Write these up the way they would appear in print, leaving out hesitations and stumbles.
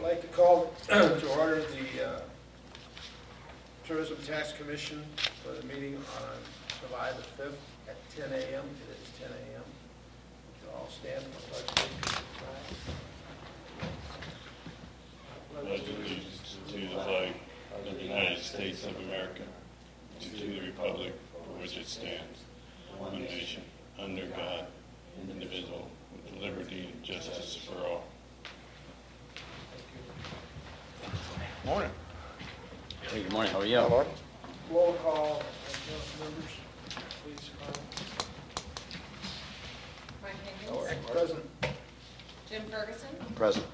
like to call to order the Tourism Tax Commission for the meeting on July the 5th at 10 a.m. It is 10 a.m. Would you all stand for the pledge allegiance to the flag of the United States of America, and to the republic for which it stands, one nation, under God, indivisible, with liberty and justice for all. Morning. Hey, good morning. How are you? Roll call, council members, please. Mike Higgins. Present. Jim Ferguson. Present.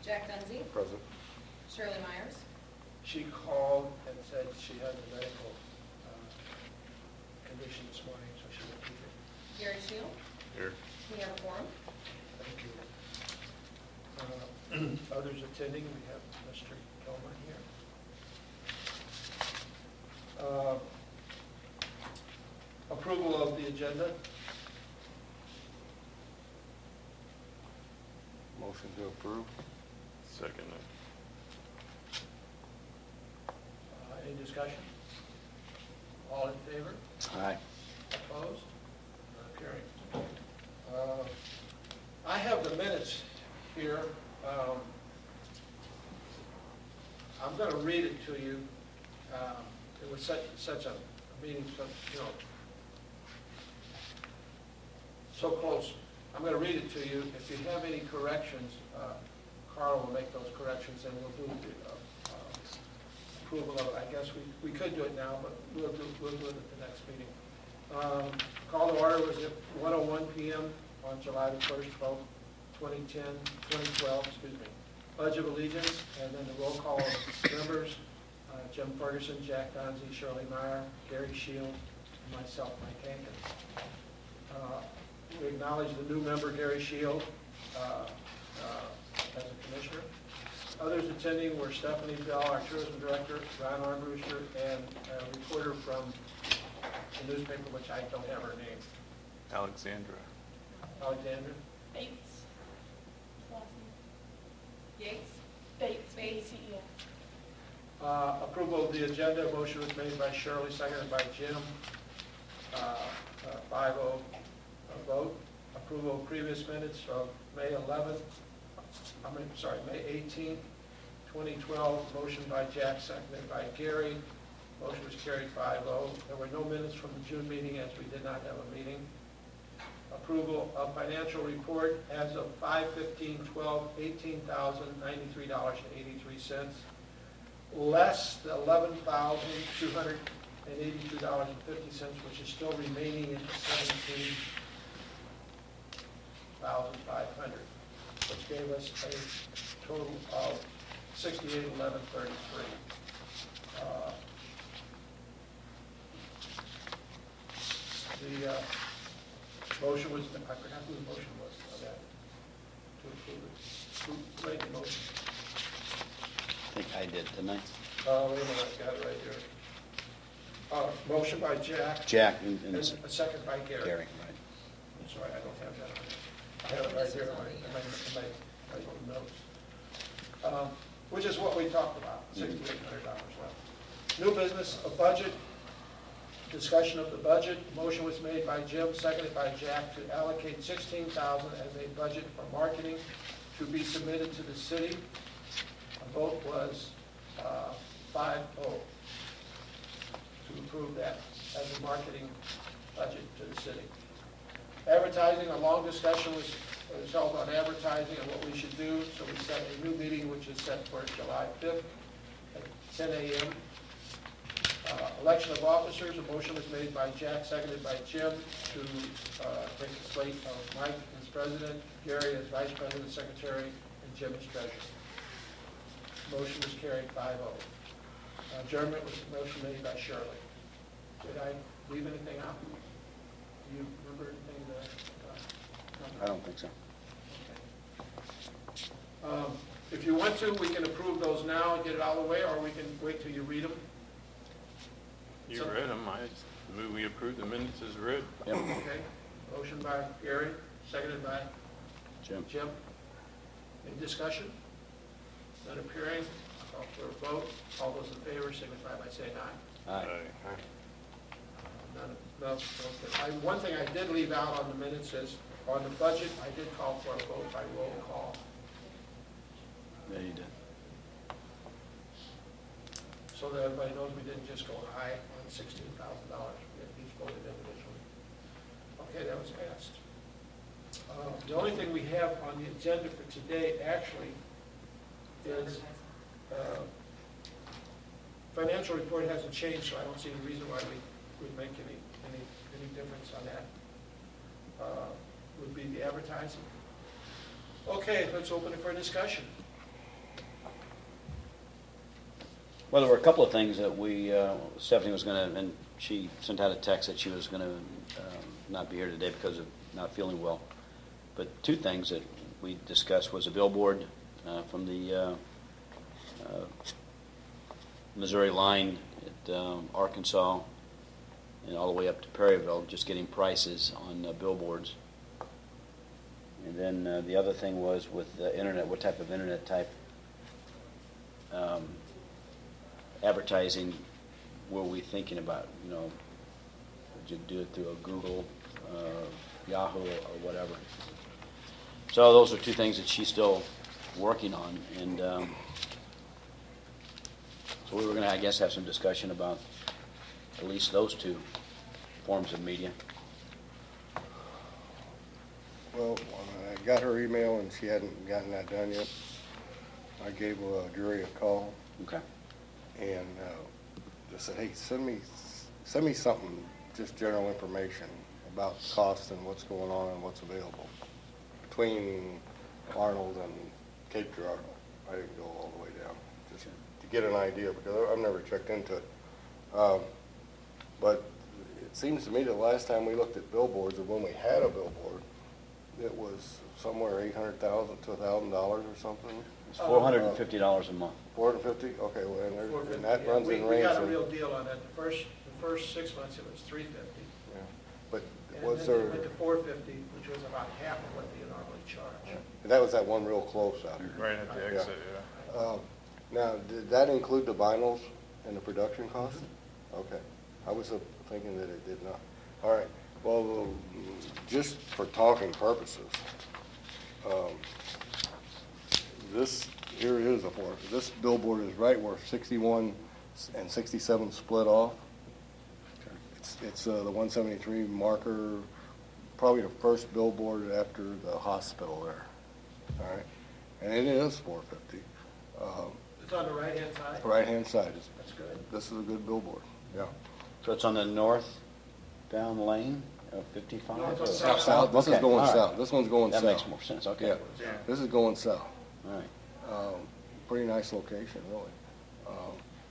Jack Dunsey. Present. Shirley Myers. She called and said she had a medical condition this morning, so she will keep it. Gary Shield. Here. We have a quorum. Thank you. Others attending, we have Mr. Kelman here. Approval of the agenda. Motion to approve. Second. Any discussion? All in favor? Aye. Opposed? None carried. I have the minutes here. I'm going to read it to you. It was such a meeting, so close. I'm going to read it to you. If you have any corrections, Carl will make those corrections, and we'll do the approval of it. I guess we could do it now, but we'll do it at the next meeting. Call to order was at 1:01 p.m. on July the 1st, 2012, Pledge of Allegiance, and then the roll call of members, Jim Ferguson, Jack Dunsey, Shirley Meyer, Gary Shield, and myself, Mike Hankins. We acknowledge the new member, Gary Shield, as a commissioner. Others attending were Stephanie Bell, our tourism director, Ron Armbruster, and a reporter from the newspaper, which I don't have her name. Alexandra. Alexandra? Bates. Yates. Bates. Bates. Approval of the agenda. Motion was made by Shirley, seconded by Jim. 5-0 vote. Approval of previous minutes of May 18th, 2012. Motion by Jack, seconded by Gary. Motion was carried 5-0. There were no minutes from the June meeting as we did not have a meeting. Approval of financial report as of 5/15/12, $18,093.83, less the $11,282.50, which is still remaining in the $17,500, which gave us a total of $68,1133. The motion was, I forgot who the motion was on that, to approve it. Who made the motion? I think I did, didn't I? Wait a minute, I've got it right here. Motion by Jack. Jack And a second by Gary. Gary, right. I'm sorry, I don't have that on there. I have it right here in my little notes. Which is what we talked about, $6,800 left. New business, a budget. Discussion of the budget. Motion was made by Jim, seconded by Jack, to allocate $16,000 as a budget for marketing to be submitted to the city. A vote was 5-0 to approve that as a marketing budget to the city. Advertising, a long discussion was held on advertising and what we should do, so we set a new meeting which is set for July 5th at 10 a.m. Election of officers, a motion was made by Jack, seconded by Jim, to take the slate of Mike as president, Gary as vice president, secretary, and Jim as treasurer. Motion was carried 5-0. Adjournment was a motion made by Shirley. Did I leave anything out? Do you remember anything that? I don't think so. Okay. If you want to, we can approve those now and get it out of the way, or we can wait till you read them. You read them. I move we approve the minutes as read. Yep. Okay. Motion by Gary, seconded by Jim. Jim. Any discussion? None appearing. Call for a vote. All those in favor signify by saying aye. Aye. None, no, okay. One thing I did leave out on the minutes is, on the budget, I did call for a vote by roll call. Yeah, you did. So that everybody knows we didn't just go high on $16,000. We at least voted individually. Okay, that was passed. The only thing we have on the agenda for today actually is, financial report hasn't changed, so I don't see any reason why we would make any difference on that. Would be the advertising. Okay, let's open it for discussion. Well, there were a couple of things that Stephanie was going to, and she sent out a text that she was going to not be here today because of not feeling well. But two things that we discussed was a billboard from the Missouri line at Arkansas and all the way up to Perryville, just getting prices on billboards. And then the other thing was with the internet, what type of internet type advertising were we thinking about? You know, would you do it through a Google, Yahoo, or whatever? So those are two things that she's still working on, and so we were going to, I guess, have some discussion about at least those two forms of media. Well, I got her email and she hadn't gotten that done yet. I gave Drury a call Okay. and just said, hey, send me something, just general information about cost and what's going on and what's available between Arnold and Cape Girardeau. I didn't go all the way down, just to get an idea because I've never checked into it. But it seems to me that last time we looked at billboards, or when we had a billboard, it was somewhere $800,000 to $1,000 or something. It's $450 a month. $450? Okay, well, and that runs in We range. got a real deal on that. The first 6 months it was $350. Yeah. But And was then there? it went to $450, which was about half of what they normally charge. And that was that one real close out here. Right at the exit, yeah. Now, did that include the vinyls and the production cost? Okay. I was thinking that it did not. All right. Well, just for talking purposes, this billboard is right where 61 and 67 split off. It's the 173 marker, probably the first billboard after the hospital there. All right, and it is 450. It's on the right-hand side? Right-hand side is. That's good. This is a good billboard. Yeah. So it's on the northbound lane of 55? No, it's on or- south. South. This is Okay, going all right. south. This one's going That south. makes more sense, okay. Yeah. This is going south. All right. Pretty nice location, really.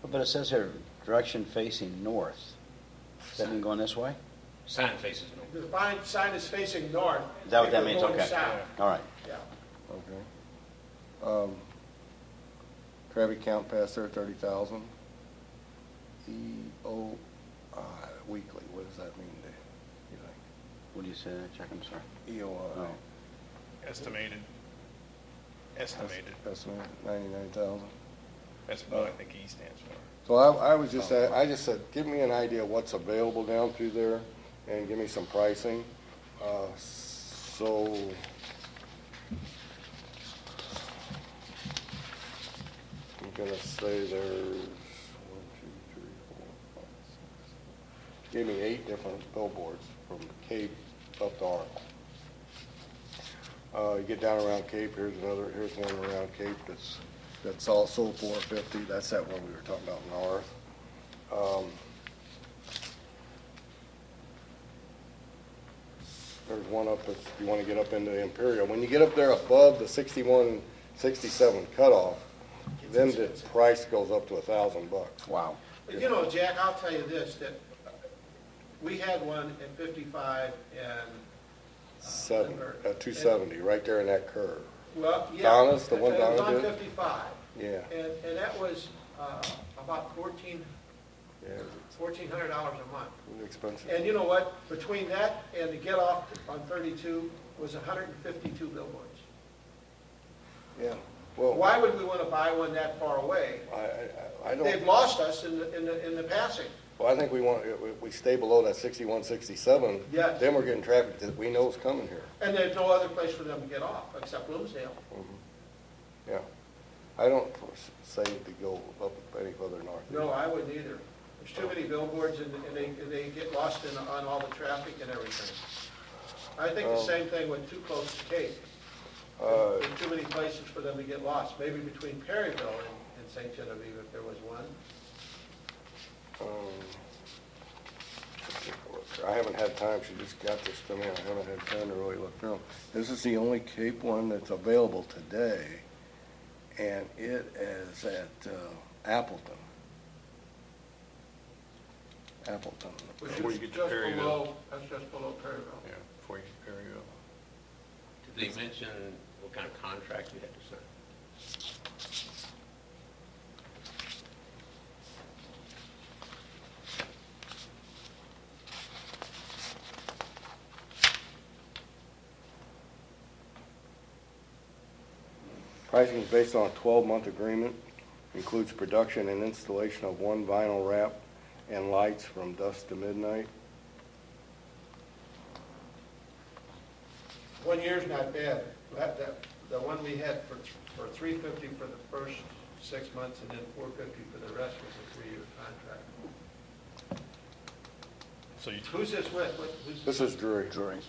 But it says here, direction facing north. Does that mean going this way? Sign faces no. The sign is facing north. Is that what that We're means? going Okay. south. All right. Yeah. Okay. Traffic count past there, 30,000. EOI weekly, what does that mean, Dave? You think? What do you say there, Chuck? I'm sorry. EOI. Oh. Estimated. Estimated. Estimate 99,000. That's what I think E stands for. So I was just, I just said, give me an idea of what's available down through there and give me some pricing. So I'm gonna say there's 1, 2, 3, 4, 5, 6. Gave me 8 different billboards from Cape up to Arnold. You get down around Cape, here's one around Cape that's also 450. That's that one we were talking about north. There's one up, if you want to get up into the Imperial. When you get up there above the 61, 67 cutoff, then the price goes up to $1,000. Wow. But you know, Jack, I'll tell you this, that we had one at 55 and 270, right there in that curve. well, yeah. Donna's, the one It was Donna on did? 55. Yeah. And that was about $1,400 a month. Expensive. And you know what? Between that and to get off on 32 was 152 billboards. Yeah. Well, Why would we want to buy one that far away? I They've don't, lost us in the passing. well, I think we stay below that 61, 67. Yes. Then we're getting traffic that we know is coming here. And there's no other place for them to get off except Bloomsdale. Yeah. I don't say to go up any further north. No, I wouldn't either. There's too many billboards and they get lost on all the traffic and everything. I think the same thing with too close to Cape. There's too many places for them to get lost. Maybe between Perryville and St. Genevieve if there was one. I haven't had time, she just got this to me, I haven't had time to really look through them. This is the only Cape one that's available today, and it is at Appleton. Appleton. Which Before is you get to just Perryville. below, that's just below Perryville. Yeah, before you get to Perryville. Did they mention what kind of contract you had to sign? Pricing is based on a 12-month agreement, includes production and installation of one vinyl wrap and lights from dusk to midnight. 1 year's not bad. The one we had for $350 for the first 6 months and then $450 for the rest was a 3-year contract. So you, Who's this with? Who's This is Drury. Drury?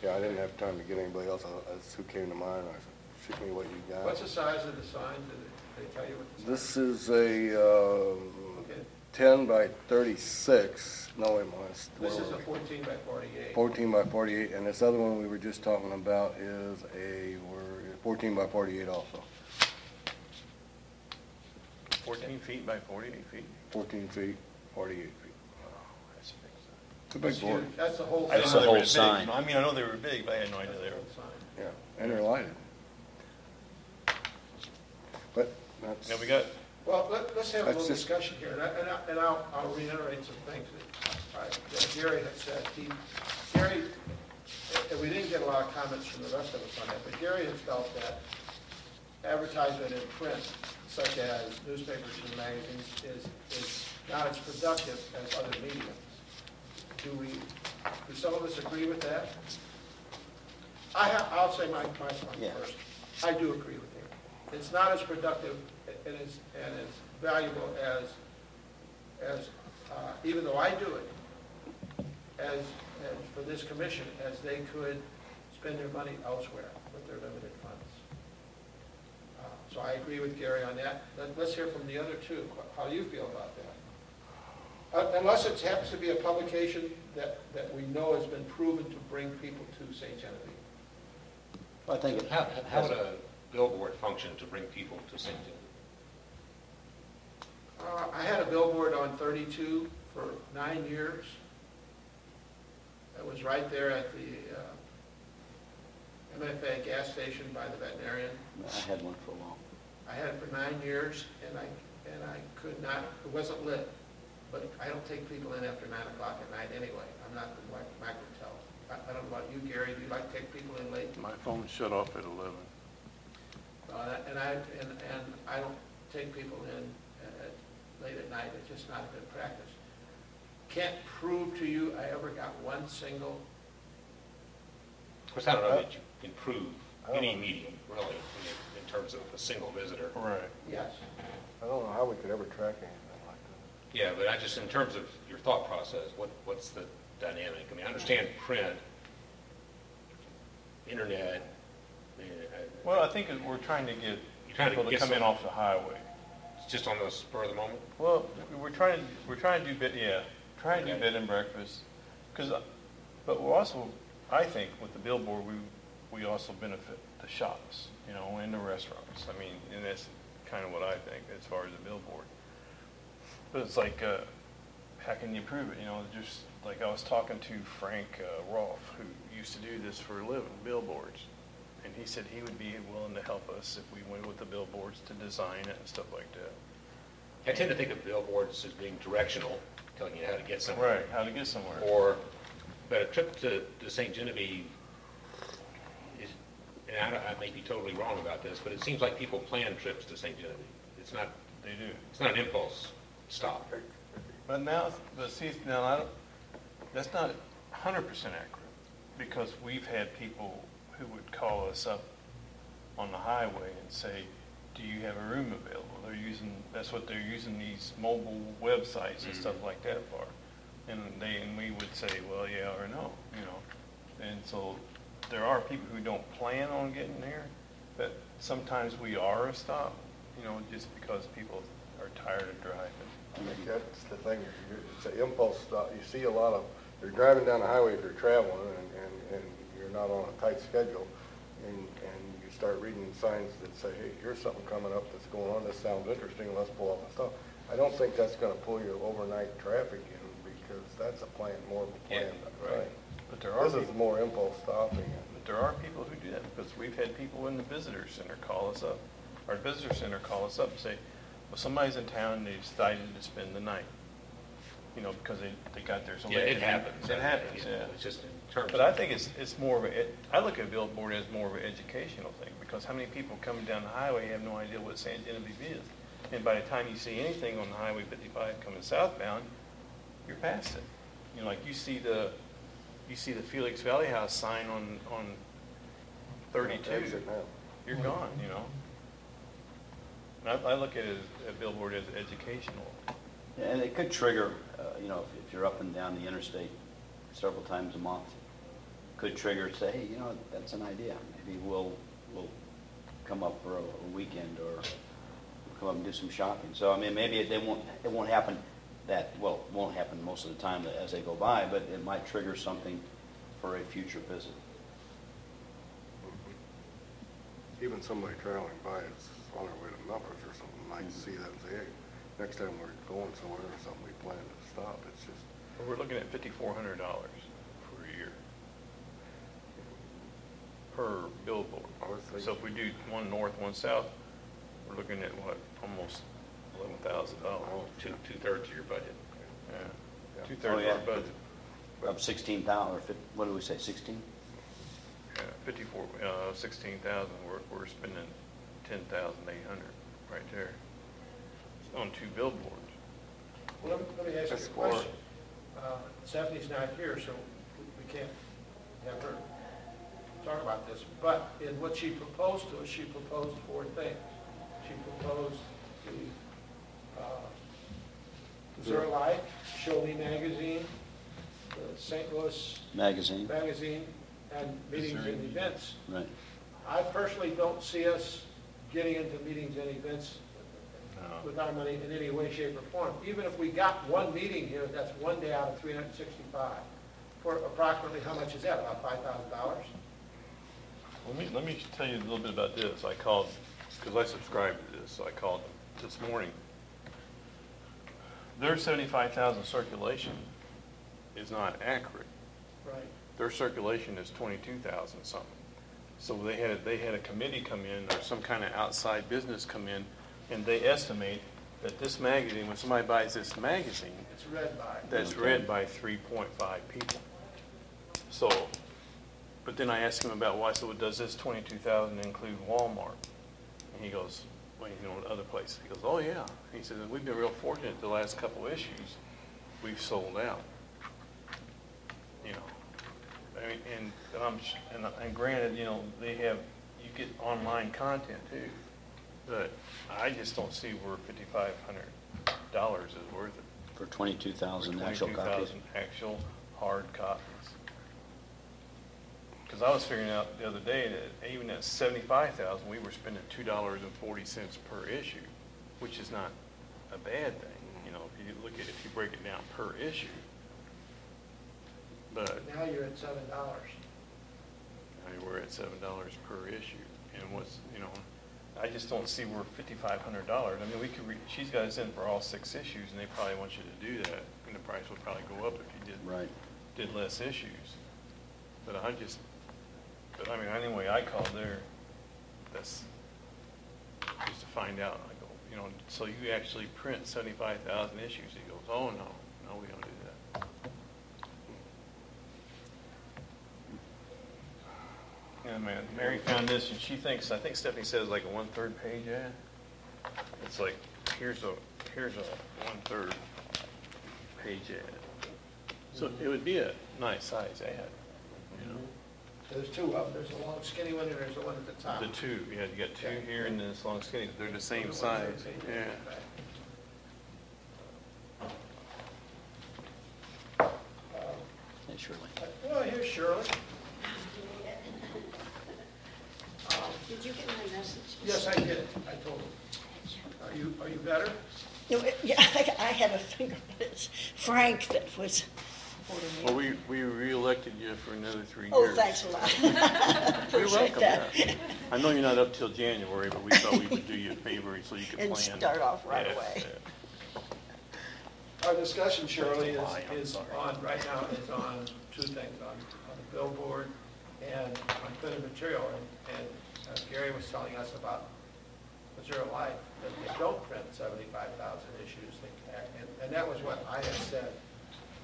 Yeah, I didn't have time to get anybody else. That's who came to mind. I said, shoot me what you got. What's the size of the sign? Did they tell you what the size? This is a Okay. 10 by 36. No, wait, This is a 14 by 48. 14 by 48, and this other one we were just talking about is a 14 by 48 also. 14 feet by 48 feet? 14 feet, 48 feet. Oh, that's a big sign. It's a big That's board. huge. That's the whole I sign. didn't the know they whole were big. sign. I mean, I know they were big, but I had no idea That's they the were. whole sign. Yeah, and they're lighted. But that's, Now, we got, Well, let's have a That's little just- discussion here, and I'll reiterate some things that Gary had said. Gary, and we didn't get a lot of comments from the rest of us on that, but Gary has felt that advertisement in print, such as newspapers and magazines, is not as productive as other mediums. Do some of us agree with that? I'll say my point Yeah. first. I do agree with him. It's not as productive and as valuable as even though I do it, as for this commission, as they could spend their money elsewhere with their limited funds. So I agree with Gary on that. Let's hear from the other two. How do you feel about that? Unless it happens to be a publication that we know has been proven to bring people to St. Genevieve. I think it How would a billboard function to bring people to St. Genevieve? I had a billboard on 32 for 9 years. It was right there at the MFA gas station by the veterinarian. I had one for a while. I had it for 9 years, and I could not, it wasn't lit. But I don't take people in after 9 o'clock at night anyway. I'm not the microtel. I don't know about you, Gary. Do you like to take people in late? my phone shut off at 11. And I don't take people in late at night. It's just not a good practice. Can't prove to you I ever got one single. Of course, I don't know that you can prove any medium, really, in terms of a single visitor. Right. Yes. I don't know how we could ever track anything like that. Yeah, but I just, in terms of your thought process, what's the dynamic? I mean, I understand print, internet. Well, I think we're trying to get You're trying to people to get come in some- off the highway. Just on the spur of the moment? Well, we're trying to do trying to do Okay. bed and breakfast, but we're also, I think, with the billboard, we also benefit the shops, and the restaurants. I mean, and that's kind of what I think as far as the billboard. But it's like, how can you improve it? Just like I was talking to Frank Rolfe, who used to do this for a living, billboards. And he said he would be willing to help us if we went with the billboards to design it and stuff like that. I tend to think of billboards as being directional, telling you how to get somewhere. Right, how to get somewhere. But a trip to St. Genevieve and I may be totally wrong about this, but it seems like people plan trips to St. Genevieve. It's not, They do. it's not an impulse stop. But now, see, now, that's not 100% accurate, because we've had people who would call us up on the highway and say, do you have a room available? That's what they're using these mobile websites and stuff like that for. And we would say, well, yeah or no, you know. And so there are people who don't plan on getting there, but sometimes we are a stop, you know, just because people are tired of driving. I think that's the thing, it's an impulse stop. You see a lot of, you're driving down the highway if you're traveling and you're not on a tight schedule, and you start reading signs that say, hey, here's something coming up that's going on, this sounds interesting, let's pull off and stop. I don't think that's gonna pull your overnight traffic in, because that's more of a planned, right? But there are This is more impulse stopping. But there are people who do that, because we've had people in the visitor center call us up. Our visitor center call us up and say, well, somebody's in town and they decided to spend the night, you know, because they got there so Yeah, late. it happens. It happens, yeah. It's just in terms But of. I think it's more of I look at Billboard as more of an educational thing, because how many people coming down the highway have no idea what St. Genevieve is? And by the time you see anything on the Highway 55 coming southbound, you're past it. You know, like you see the Felix Valley House sign on 32. Exit now. You're gone, you know. And I look at it as a Billboard as educational. And it could trigger, you know, if you're up and down the interstate several times a month, could trigger, say, hey, you know, that's an idea. Maybe we'll come up for a weekend, or come up and do some shopping. So, I mean, maybe it won't happen it won't happen most of the time as they go by, but it might trigger something for a future visit. Even somebody traveling by, it's on their way to Memphis or something, might see that and say, hey, next time we're going somewhere or something, we plan to stop. It's just, We're looking at $5,400 for a year per billboard. I was thinking- So if we do one north, one south, we're looking at what, almost $11,000. Two-thirds of your budget. Yeah, Yeah. two-thirds Oh, yeah. of our budget. Of 16,000, or what did we say, 16? Yeah, 16,000. We're spending 10,800 right there on two billboards. Well, let me ask you That's a four. question. Stephanie's not here, so we can't have her talk about this. But in what she proposed to us, she proposed 4 things. She proposed the Missouri Life, Show Me Magazine, the St. Louis Magazine, Magazine, and meetings and events. right. I personally don't see us getting into meetings and events with our money in any way, shape, or form. Even if we got one meeting here, that's one day out of 365. For approximately, how much is that, about $5,000? Let me tell you a little bit about this. I called, because I subscribe to this, so I called them this morning. Their 75,000 circulation is not accurate. Right. Their circulation is 22,000 something. So they had a committee come in, or some kind of outside business come in, and they estimate that this magazine, when somebody buys this magazine, It's read by. that's read by 3.5 people. So, but then I asked him about why, so does this 22,000 include Walmart? And he goes, well, you know, other places. He goes, oh yeah. He says, we've been real fortunate the last couple issues, we've sold out. You know, I mean, and granted, you know, you get online content too, but I just don't see where $5,500 is worth it. For 22,000 actual copies. 22,000 actual hard copies. Because I was figuring out the other day that even at 75,000, we were spending $2.40 per issue, which is not a bad thing. You know, if you break it down per issue. But Now you're at $7. I mean, we're at $7 per issue, and I just don't see where $5,500. I mean, she's got us in for all 6 issues, and they probably want you to do that, and the price would probably go up if you did less issues. But I mean, anyway, I called there. That's just to find out. I go, you know, so you actually print 75,000 issues? He goes, oh no, we don't do that. You Yeah, man, Mary found this, and I think Stephanie said it's like a 1/3 page ad. It's like, here's a 1/3 page ad. So it would be a nice size ad, you know? There's two of them, there's a long skinny one and there's the one at the top. The two, yeah, you got two here and then this long skinny, they're the same size, yeah. Hey, Shirley. Well, here's Shirley. Did you get my message? Yes, I did, I told him. Are you better? No, yeah, I had a finger, but it's Frank that was holding me. Well, we re-elected you for another 3 years. Oh, thanks a lot. You're Appreciate welcome, that. yeah. I know you're not up till January, but we thought we would do you a favor so you could plan. And start off right Yeah, away. yeah. Our discussion, Shirley, is on, right now, is on two things, on the billboard and on printed material. And Gary was telling us about Material Life, that they don't print 75,000 issues. And that was what I had said,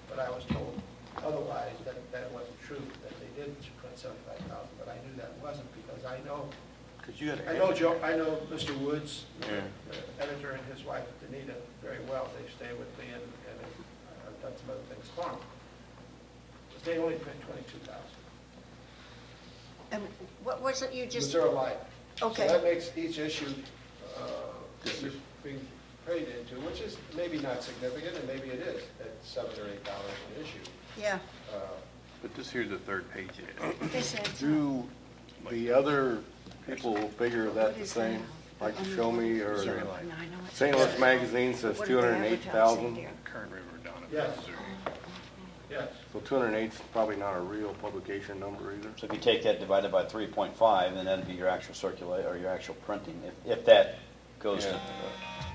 but I was told otherwise, that wasn't true, that they didn't print 75,000. But I knew that wasn't, because I know, Because you had I know Joe, I know Mr. Woods, Yeah. the editor, and his wife Danita very well. They stay with me, and I've done some other things for them. But they only print 22,000. And what was it you just, Missouri Life. Okay. So that makes each issue being paid into, which is maybe not significant, and maybe it is at $7 or $8 an issue. yeah, But this here's the third page ad. this is. Do the other people figure that What the is same? that? Like to show me, or Zero. No, I know it's- St. Louis Magazine says What did they advertise in 208,000? there? Current River down in Yes. Missouri. Yes. So 208 is probably not a real publication number either. So if you take that divided by 3.5, then that'd be your actual circulate, or your actual printing, if that goes to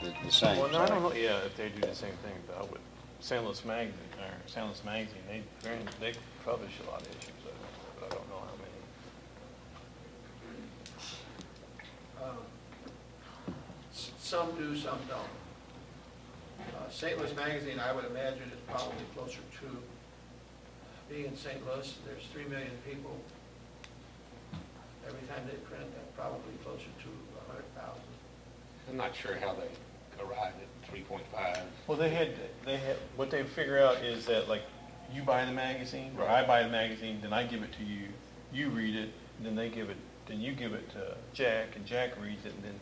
the same. Well, no, I don't know, yeah, if they do the same thing, but I would, St. Louis Magazine, they publish a lot of issues, but I don't know how many. Some do, some don't. St. Louis Magazine, I would imagine, is probably closer to, being in St. Louis, there's 3 million people. Every time they print, that's probably closer to 100,000. I'm not sure how they arrived at 3.5. Well, they had, what they figure out is that, like, you buy the magazine, or I buy the magazine, then I give it to you, you read it, then you give it to Jack, and Jack reads it, and then.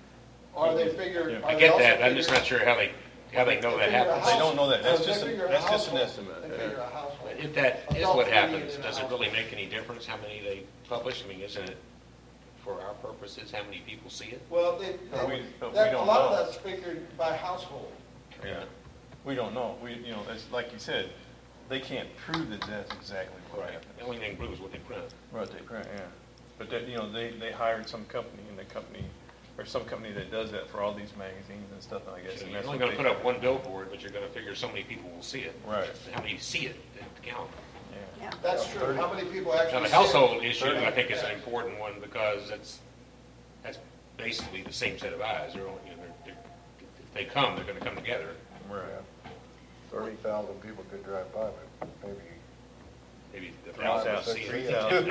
Or they figure. Yeah. or I they get also that, I'm just figure- not sure how they know that figure a happens. They don't know that. That's They just figure a that's just an household. estimate. They figure a household. But if that is Adult what reading happens, in a does it household. really make any difference how many they publish? I mean, isn't it, for our purposes, how many people see it? Well, But we a don't lot of know. that's figured by household. Yeah, we don't know. It's like you said, they can't prove that that's exactly what Right. happened. The only thing proves what they print. Right, yeah. But that, they hired some company, or some company that does that for all these magazines and stuff, and I guess. So and you're that's only what going to they- put up one billboard, but you're going to figure so many people will see it. Right. How many see it to count? Yeah. Yeah, That's true. How many people Now, actually the see it? household issue, I think, is an important one because that's basically the same set of eyes. If they come, they're going to come together. Right. 30,000 people could drive by, but maybe Maybe the 3,000, thousands see it. 3,000.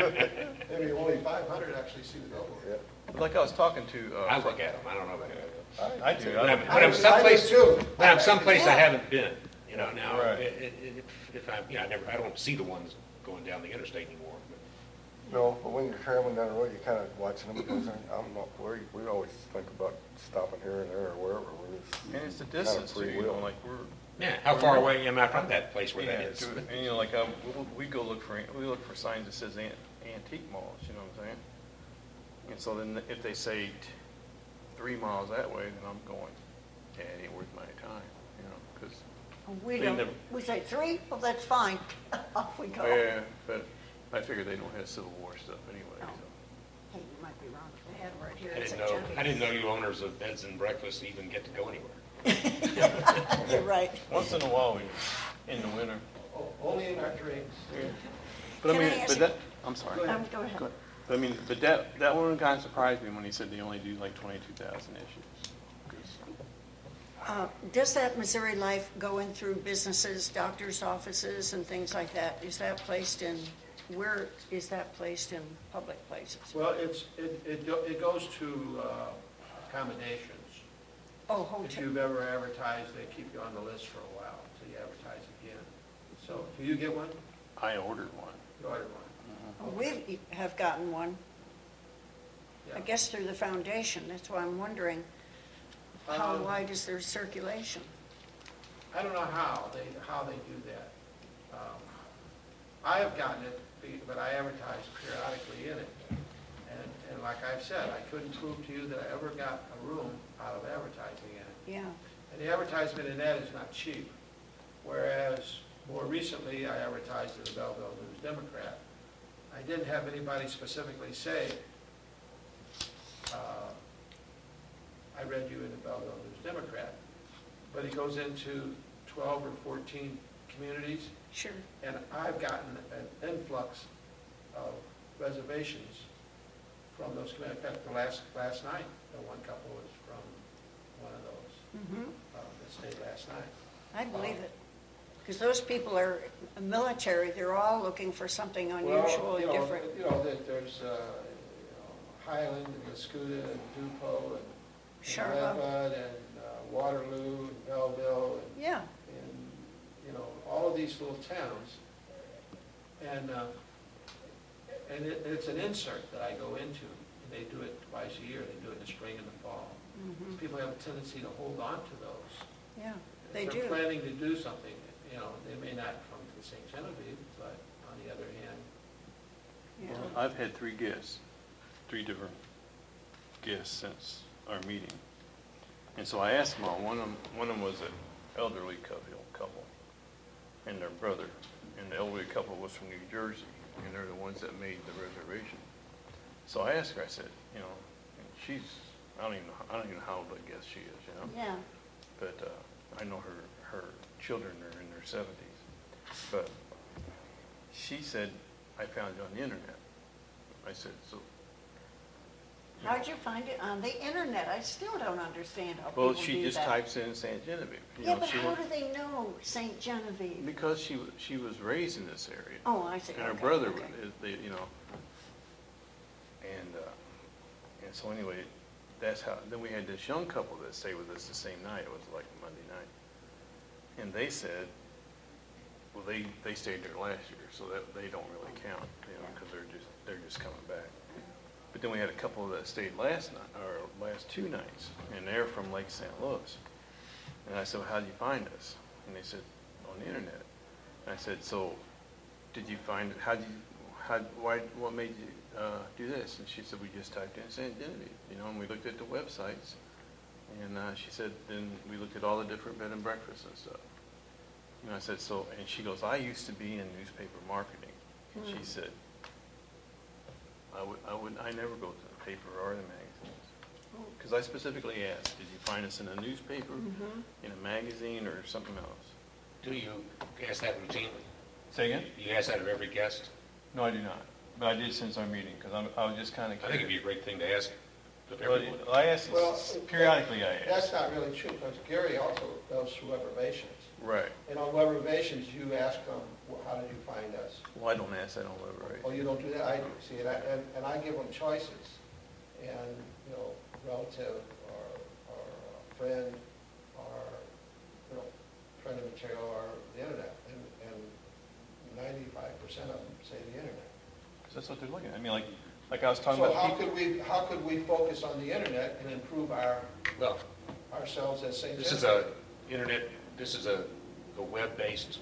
Maybe only 500 actually see the billboard. yeah. But like I was talking to. I look at them. I don't know about that. I do. When I I'm do someplace, too. when I'm someplace I haven't been, now, Right. if I'm, I don't see the ones going down the interstate anymore. No, but when you're traveling down the road, you're kind of watching them because I'm not worried. We always think about stopping here and there or wherever. We're just And it's the kind of distance too, free will. like we're. Yeah, how far away am I from that place where that Yeah, is? and like we look for signs that says antique malls, you know what I'm saying? And so then if they say 3 miles that way, then I'm going, yeah, it ain't worth my time, because. we They don't, never- we say 3, well, that's fine, off we go. Yeah, but I figure they don't have Civil War stuff anyway, No. so. Hey, you might be wrong, they had right here. I It's didn't a know, junkie. I didn't know you owners of beds and breakfasts even get to go anywhere. You're right. Once in a while, in the winter. Only in our dreams. But Can I ask you- I'm sorry. Go ahead. Go ahead. But I mean, but that one kind of surprised me when he said they only do like 22,000 issues. 'Cause- Does that Missouri Life go in through businesses, doctors' offices, and things like that? Is that placed in where is that placed in public places? Well, it goes to accommodations. Oh, If hotel, you've ever advertised, they keep you on the list for a while until you advertise again. So, do you get one? I ordered one. You ordered one? we have gotten one, I Yeah. guess through the foundation, that's why I'm wondering, how wide is their circulation? I don't know how they do that. I have gotten it, but I advertise periodically in it. And like I've said, I couldn't prove to you that I ever got a room out of advertising in it. Yeah, And the advertisement in that is not cheap, whereas more recently, I advertised in the Belleville News Democrat. I didn't have anybody specifically say, I read you in the Belleville News Democrat, but it goes into 12 or 14 communities, sure. and I've gotten an influx of reservations from those communities. In fact, the last night, the one couple was from one of those that stayed last night. I believe it, because those people are military, they're all looking for something unusual and different. You know, there's Highland and Mascouda and Dupo and Charlotte. Redbud and Waterloo and Belleville Yeah, and, you know, all of these little towns. And it's an insert that I go into. They do it twice a year. They do it in the spring and the fall. People have a tendency to hold on to those. yeah, they If do. they're planning to do something, you know, they may not come to St. Genevieve, but on the other hand, Yeah. I've had three different guests since our meeting. And so I asked them all, one of them was an elderly couple and their brother. And the elderly couple was from New Jersey, and they're the ones that made the reservation. So I asked her, I said, you know, and I don't even know how old I guess she is, you know? Yeah, But I know her children are in their 70s. But she said, I found you on the internet. I said, so, how'd you find it on the internet? I still don't understand how people well, do she just that. types in St. Genevieve. You Yeah, know, but she how went- do they know St. Genevieve? Because she was raised in this area. Oh, I see. And her Okay, brother, okay. you know, and so anyway, that's how, then we had this young couple that stayed with us the same night. It was like Monday night. And they said, well, they stayed there last year, so that they don't really count, you know, because they're just coming back. But then we had a couple that stayed last two nights, and they're from Lake St. Louis. And I said, well, how'd you find us? And they said, on the internet. And I said, so did you find it? What made you do this? And she said, we just typed in St. Genevieve, you know, and we looked at the websites. And she said, then we looked at all the different bed and breakfasts and stuff. And I said, so, and she goes, I used to be in newspaper marketing. And she said, I never go to the paper or the magazines. Because I specifically asked, did you find us in a newspaper, in a magazine, or something else? Do you ask that routinely? Say again? Do you ask that of every guest? No, I do not. But I did since our meeting, because I was just kind of I think it'd be a great thing to ask of Well, everyone. I asked, Well, periodically I that's ask. not really true, because Gary also goes through reservations. Right. And on reservations, you ask them, well, how did you find us? Well, I don't ask that on web, Oh, right? you don't do that? I do. See, and I give them choices. And, you know, relative or friend or, you know, friend of material or the internet. And 95% of them say the internet. 'Cause that's what they're looking at. I mean, like I was talking So about how people. could we focus on the internet and improve Well, ourselves as St. this is Genevieve? this is a web-based,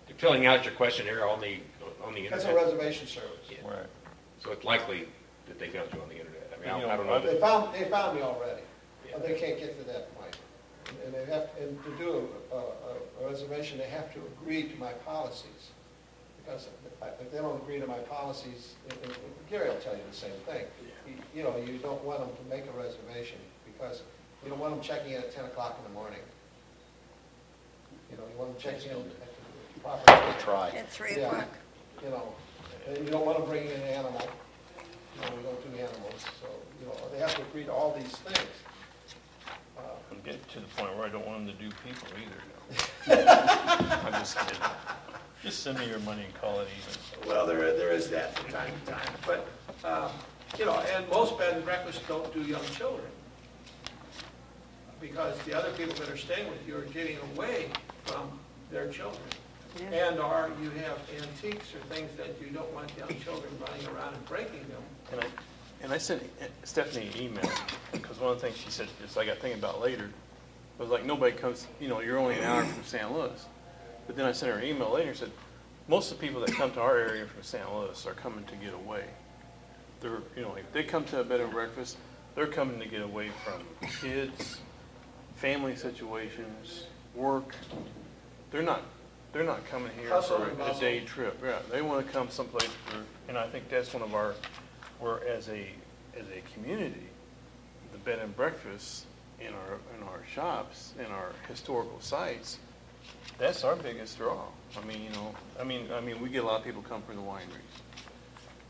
you're filling out your questionnaire on the That's a internet. reservation service. Yeah. Right. So it's likely that they found you on the internet. I mean, And, you I don't know, know They that. found me already, Yeah. but they can't get to that point. And they have, and to do a reservation, they have to agree to my policies. Because if they don't agree to my policies, and Gary will tell you the same thing. You know, you don't want them to make a reservation because you don't want them checking in at 10 o'clock in the morning. You know, you want them checking in at the proper time. Try. At 3 Yeah. o'clock. You know, and you don't want to bring in an animal. You know, we don't do animals, so, you know, they have to agree to all these things. I'm getting to the point where I don't want them to do people either. I'm just kidding. Just send me your money and call it even. Well, there is that from time to time, but, you know, and most bed and breakfasts don't do young children. Because the other people that are staying with you are getting away from their children. Yeah. And/or you have antiques or things that you don't want young children running around and breaking them. And I sent Stephanie an email, because one of the things she said, just I got thinking about later, was like, nobody comes, you know, you're only an hour from San Luis. But then I sent her an email later and said, most of the people that come to our area from San Luis are coming to get away. They're, you know, if they come to a bed and breakfast, they're coming to get away from kids, family situations, work. They're not coming here Hustle for and a bustle. day trip. Yeah, they want to come someplace for, and I think that's one of our, we're as a community, the bed and breakfast in our shops, in our historical sites, that's our biggest draw. I mean, you know, I mean, we get a lot of people come from the wineries,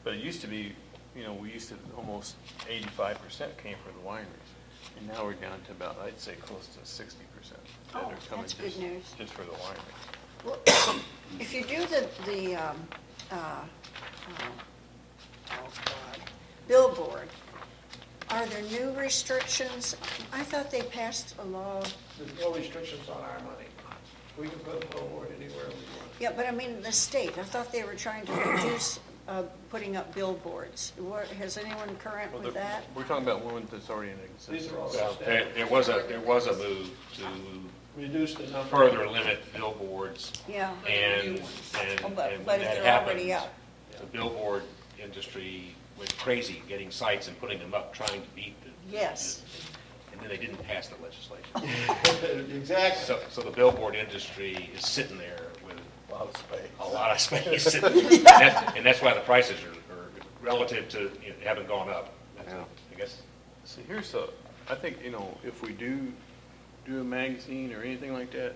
but it used to be, you know, we used to almost 85% came from the wineries, and now we're down to about, I'd say, close to 60% that Oh, are coming that's good news. just for the wineries. Well, if you do the billboard, are there new restrictions? I thought they passed a law. There's no restrictions on our money. We can put a billboard anywhere we want. Yeah, but I mean, the state, I thought they were trying to reduce putting up billboards. Has anyone current Well, with that? we're talking about one that's already in These existence. are all Well, standard. there was a move to Reduce the number. further limit billboards, Yeah. and Oh, and but when if that they're happened, already up. the billboard industry went crazy getting sites and putting them up, trying to beat the. Yes. And then they didn't pass the legislation. Exactly. So the billboard industry is sitting there with A lot of space. a lot of space. And that's why the prices are relative to, you know, haven't gone up. I guess. See, I think, you know, if we do a magazine or anything like that,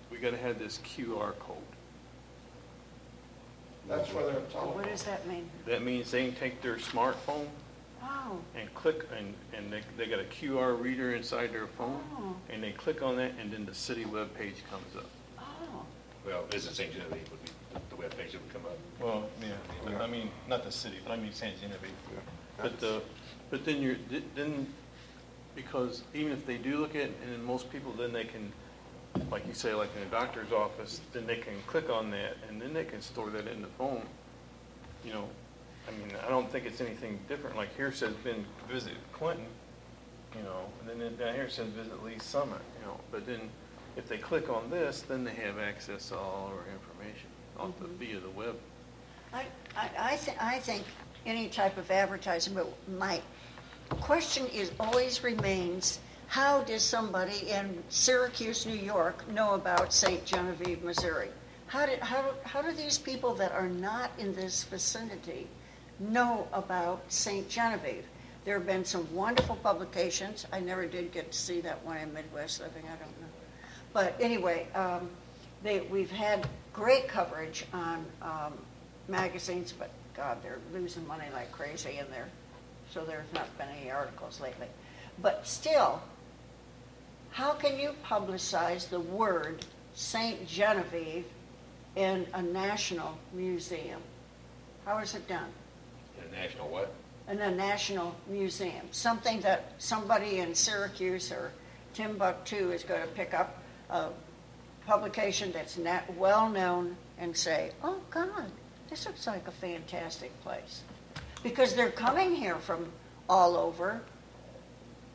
we gotta have this QR code. That's where they're What talking. does that mean? That means they can take their smartphone Oh, and click, and they got a QR reader inside their phone, Oh. and they click on that, and then the city webpage comes up. oh. Well, Visit St. Genevieve would be the webpage that would come up. Well, yeah, I mean, not the city, but I mean San Genevieve. But then, because even if they do look at it, and then most people, then they can, like you say, like in a doctor's office, then they can click on that, and then they can store that in the phone. You know, I mean, I don't think it's anything different. Like here says been visit Clinton, you know, and then down here says visit Lee Summit, you know. But then if they click on this, then they have access to all our information via the web. I think any type of advertising, but my question always remains, how does somebody in Syracuse, New York know about St. Genevieve, Missouri? How do these people that are not in this vicinity know about St. Genevieve? There have been some wonderful publications. I never did get to see that one in Midwest Living, I don't know. But anyway, we've had great coverage on magazines, but God, they're losing money like crazy in there. So there's not been any articles lately. But still, how can you publicize the word St. Genevieve in a national museum? How is it done? In a national what? In a national museum, something that somebody in Syracuse or Timbuktu is going to pick up a publication that's well-known and say, oh, God, this looks like a fantastic place. Because they're coming here from all over,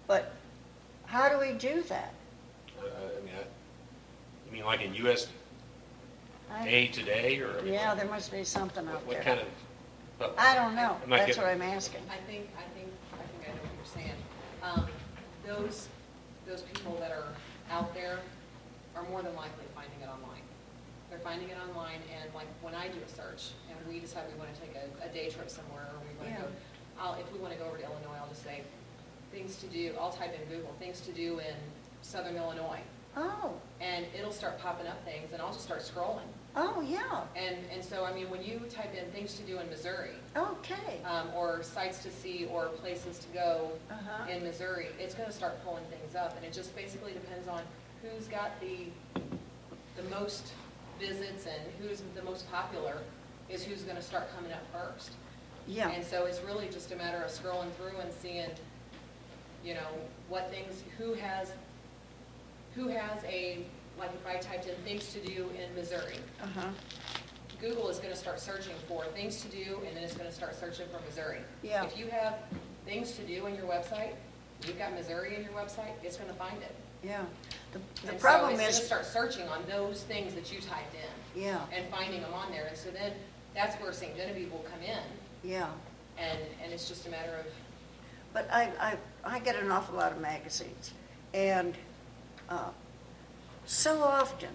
but how do we do that? You mean like in USA Today, or? I mean, Yeah, there must be something out What there. kind of? I don't know. I'm not That's getting- what I'm asking. I think I know what you're saying. Those people that are out there are more than likely finding it online. They're finding it online, and like when I do a search and we decide we want to take a day trip somewhere, or we want to go, if we want to go over to Illinois, I'll just say things to do. I'll type in Google things to do in Southern Illinois, Oh, and it'll start popping up things, and I'll just start scrolling. oh, yeah. And so I mean, when you type in things to do in Missouri, Okay. or sites to see or places to go Uh-huh. in Missouri, it's going to start pulling things up, and it just basically depends on who's got the most visits and who's the most popular is who's gonna start coming up first. Yeah, And so it's really just a matter of scrolling through and seeing, you know, what things, who has a, like if I typed in things to do in Missouri, uh-huh, Google is gonna start searching for things to do, and then it's gonna start searching for Missouri. Yeah. If you have things to do in your website, you've got Missouri in your website, it's gonna find it. yeah. The And problem so it's is, gonna start searching on those things that you typed in. yeah, And finding them on there, and so then, that's where St. Genevieve will come in, yeah. and it's just a matter of, But I get an awful lot of magazines, and so often,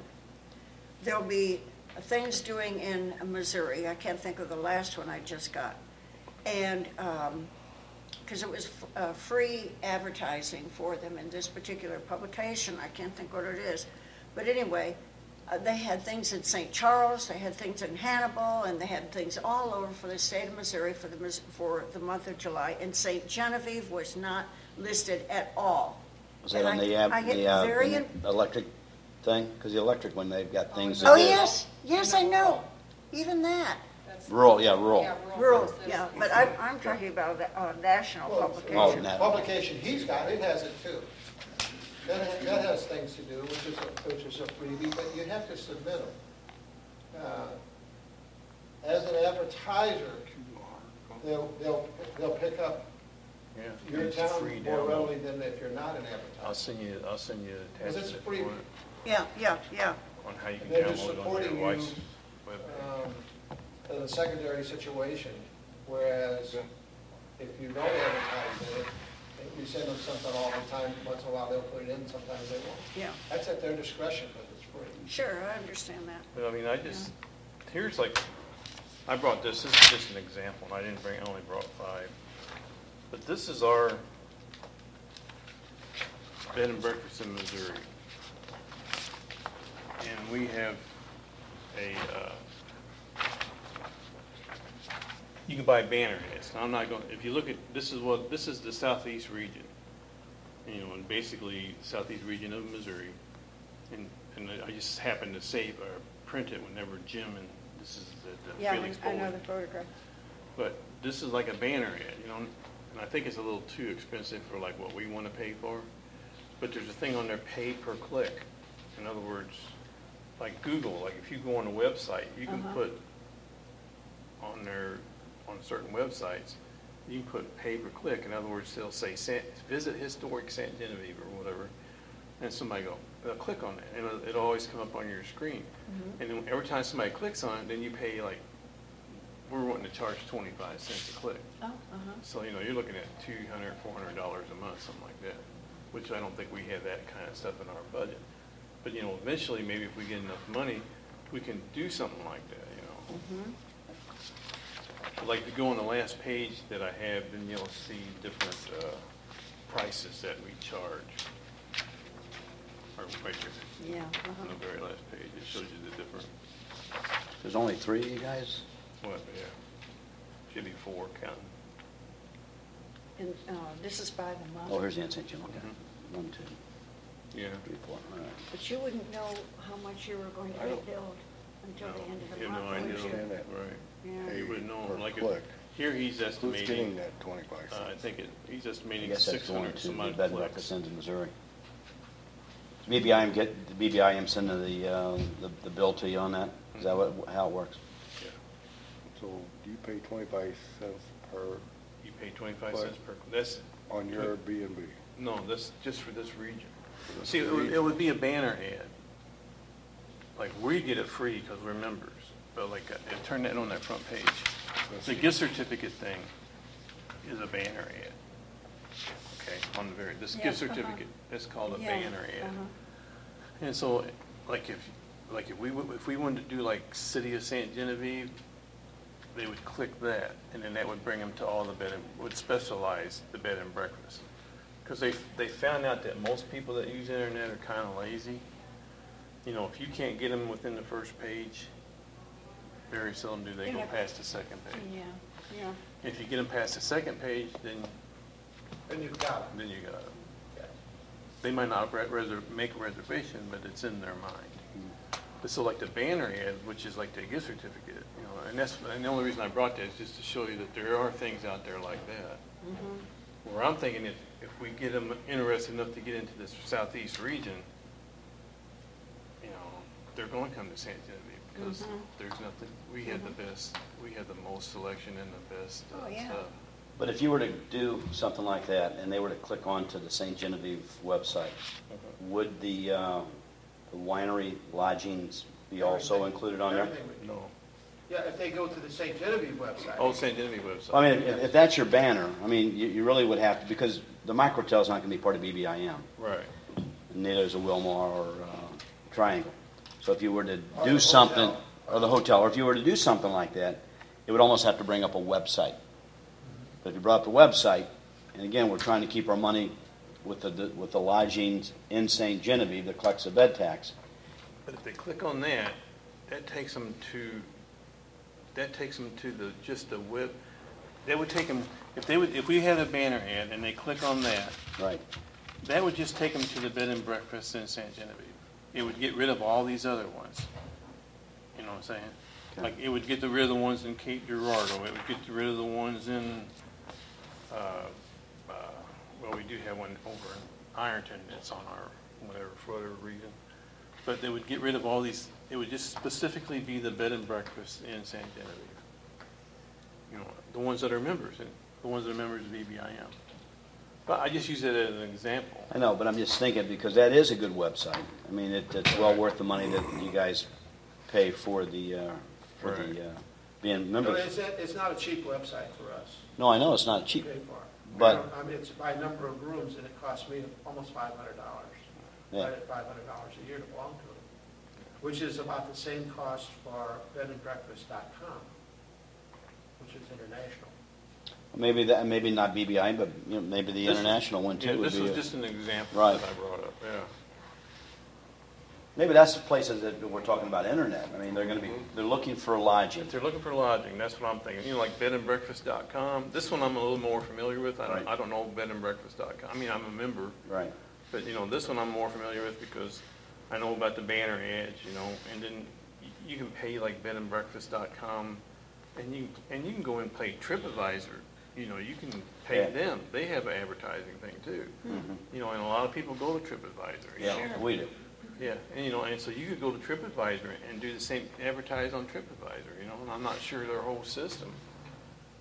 there'll be things doing in Missouri. I can't think of the last one I just got. And, because it was free advertising for them in this particular publication. I can't think what it is. But anyway, they had things in St. Charles, they had things in Hannibal, and they had things all over for the state of Missouri for the month of July. And St. Genevieve was not listed at all. Was that on And the I get very electric thing? Because the electric one, they've got things. Oh, that do- yes, yes, I know, even that. that's. Rural, yeah, rural. Rural, yeah, but I'm talking about a national Well, publication. Oh, the no. publication he's got, it has it too. That has things to do, which is a freebie, but you have to submit them. As an advertiser, they'll pick up Yeah. your It's town free more download. readily than if you're not an I'll advertiser. send you the Because it's attachment free. for it, Yeah, yeah, yeah, on how you can They're just download it on supporting your you, wife's web. In a secondary situation, whereas if you don't advertise in it, if you send them something all the time, once in a while they'll put it in, sometimes they won't. yeah. That's at their discretion, but it's free. Sure, I understand that. But I mean, here's like, I brought this is just an example, and I only brought 5. But this is our bed and breakfast in Missouri. And we have a, you can buy banner ads. Now, I'm not going, if you look at, this is the southeast region. You know, and basically southeast region of Missouri. And I just happened to save or print it whenever Jim and this is the Yeah, Felix I know Bowling. the photograph. But this is like a banner ad, you know, and I think it's a little too expensive for like what we want to pay for. But there's a thing on there, pay per click. In other words, like Google, like if you go on a website, you can put on there, on certain websites, you can put pay per click. In other words, they'll say, visit historic St. Genevieve or whatever. And somebody they'll click on it, and it'll always come up on your screen. And then every time somebody clicks on it, then you pay like, we're wanting to charge 25 cents a click. Oh, So, you know, you're looking at $200, $400 a month, something like that, which I don't think we have that kind of stuff in our budget. But, you know, eventually, maybe if we get enough money, we can do something like that, you know. Like, if you go on the last page that I have, then you'll see different prices that we charge. Or right here, yeah. on the very last page, it shows you the different, There's only 3 of you guys? what, yeah, should be 4 counting. And this is by the month. Oh, here's the St. Jim, okay. Mhm. 1, 2, Yeah. 3, 4, all right. But you wouldn't know how much you were going to I be don't- billed until the end of the You have month, no idea, would you? Understand that. right. Yeah. You wouldn't know, Per like, click. here he's Who's getting estimating, that 25 I cents? think he's I estimating guess that's going 600 to some the odd bed and clicks. breakfast in Missouri. BBIM sending the bill to you on that? Is that how it works? Yeah. So do you pay 25 cents per, You pay 25 cents per, that's, on your B&B? no, that's just for this region. this See, region? it would be a banner ad. Like, we get it free because we're members, but like, turn that on that front page. The gift certificate thing is a banner ad. Okay, on the this Yeah, gift certificate, it's called a Yeah, banner ad. And so, like if we wanted to do like City of St. Genevieve, they would click that, and then that would bring them to all the would specialize the bed and breakfast. Because they found out that most people that use the internet are kind of lazy. You know, if you can't get them within the first page, very seldom do they go past the second page. Yeah, yeah. If you get them past the second page, then You've got it. you got it. Yeah. They might not make a reservation, but it's in their mind. But so like the banner ad, which is like the gift certificate, you know, and the only reason I brought that is just to show you that there are things out there like that. Where I'm thinking if we get them interested enough to get into this southeast region, you know, they're going to come to San Genevieve because there's nothing, we had the best, we had the most selection and the best stuff. But if you were to do something like that and they were to click onto the St. Genevieve website, would the winery lodgings be also included on there? Everything would be. No. Yeah, if they go to the St. Genevieve website. Oh, St. Genevieve website. I mean, if that's your banner, I mean, you really would have to, because the microtel's not going to be part of BBIM. Right. Neither is a Wilmar or Triangle. So if you were to Or do the something, hotel. or the hotel, or if you were to do something like that, it would almost have to bring up a website. But if you brought up the website, and again, we're trying to keep our money with the lodgings in St. Genevieve that collects the bed tax. But if they click on that, that takes them to the web. That would take them, if we had a banner ad and they click on that, Right. that would just take them to the bed and breakfast in St. Genevieve. It would get rid of all these other ones. You know what I'm saying? Okay. Like, it would get rid of the ones in Cape Girardeau. It would get rid of the ones in, well, we do have one over in Ironton that's on our, for whatever reason. But they would get rid of all these, it would just specifically be the bed and breakfast in St. Genevieve. You know, the ones that are members, and the ones that are members of BBIM. But I just use it as an example. I know, but I'm just thinking, because that is a good website. I mean, it's well worth the money that you guys pay for the being No, members. it's not a cheap website for us. No, I know it's not to cheap. pay for. But- I mean, it's by number of rooms, and it costs me almost $500. Yeah. Right at $500 a year to belong to it, which is about the same cost for bedandbreakfast.com, which is international. Maybe not BBI, but you know, maybe the international one too. Yeah, would this be was a- just an example Right. that I brought up, yeah. Maybe that's the places that we're talking about internet. I mean, they're looking for lodging. If they're looking for lodging, that's what I'm thinking. You know, like bedandbreakfast.com. This one I'm a little more familiar with. Right. I don't know bedandbreakfast.com. I mean, I'm a member, Right. but you know, this one I'm more familiar with because I know about the banner ads, you know, and then you can pay like bedandbreakfast.com, and you can go and pay TripAdvisor. You know, you can pay Yeah. them. They have an advertising thing too. You know, and a lot of people go to TripAdvisor. you know. Yeah, we do. Yeah, and you know, and so you could go to TripAdvisor and do the same, advertise on TripAdvisor, you know, and I'm not sure their whole system.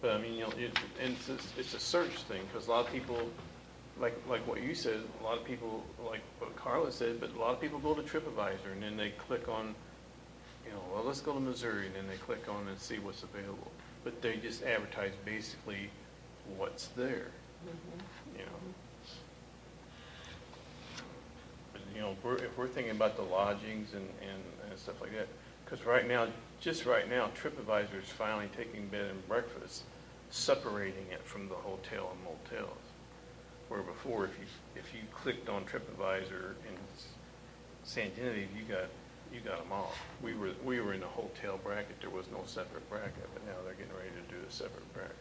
But I mean, you know, and it's a search thing, because a lot of people, like what you said, a lot of people, like what Carla said, but a lot of people go to TripAdvisor and then they click on, you know, well, let's go to Missouri, and then they click on and see what's available. But they just advertise basically what's there, you know. You know, if we're thinking about the lodgings and stuff like that, because just right now, TripAdvisor is finally taking bed and breakfast, separating it from the hotel and motels. Where before, if you clicked on TripAdvisor in San Genevieve, you got them all. We were in the hotel bracket. There was no separate bracket, but now they're getting ready to do a separate bracket.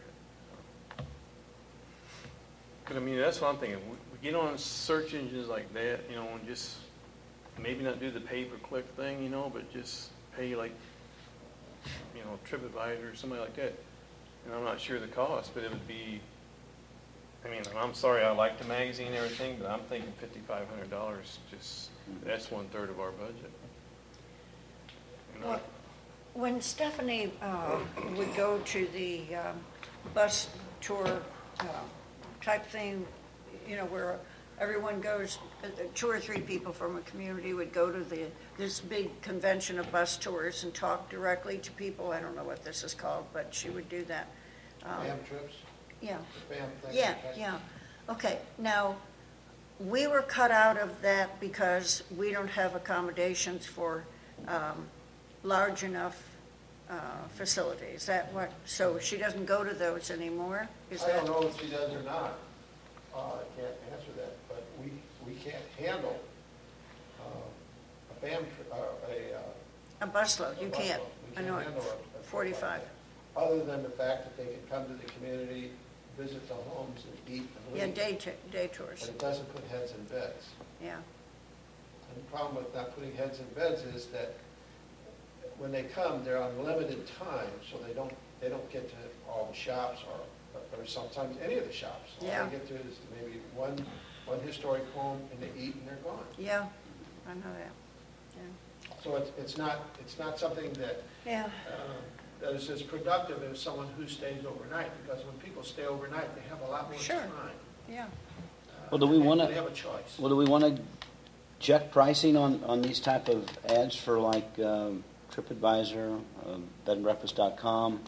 But I mean, that's what I'm thinking. We get on search engines like that, you know, and just maybe not do the pay-per-click thing, you know, but just pay like, you know, TripAdvisor or somebody like that. And I'm not sure the cost, but it would be, I mean, I'm sorry, I like the magazine and everything, but I'm thinking $5,500, just, that's 1/3 of our budget. You know? When Stephanie would go to the bus tour type thing, you know, where everyone goes, 2 or 3 people from a community would go to this big convention of bus tours and talk directly to people. I don't know what this is called, but she would do that. Spam trips, Yeah. spam things. Yeah, okay. yeah. Okay, now, we were cut out of that because we don't have accommodations for large enough facilities. Is that what, so she doesn't go to those anymore? Is I that? don't know if she does or not. I can't answer that, but we can't handle a fam, A busload, you a can't. busload. We I know it, can't handle a 45. Other than the fact that they can come to the community, visit the homes and eat and Yeah, leave. day tours, But it doesn't put heads in beds. yeah. And the problem with not putting heads in beds is that when they come, they're on limited time, so they don't get to all the shops or sometimes any of the shops. All Yeah. they get to is maybe one historic home, and they eat and they're gone. Yeah, I know that. Yeah. So it's not something that, Yeah, that is as productive as someone who stays overnight, because when people stay overnight, they have a lot more Sure. time. yeah. Well, do we wanna- They have a choice. Well, do we want to check pricing on these type of ads for like TripAdvisor, bedandbreakfast.com?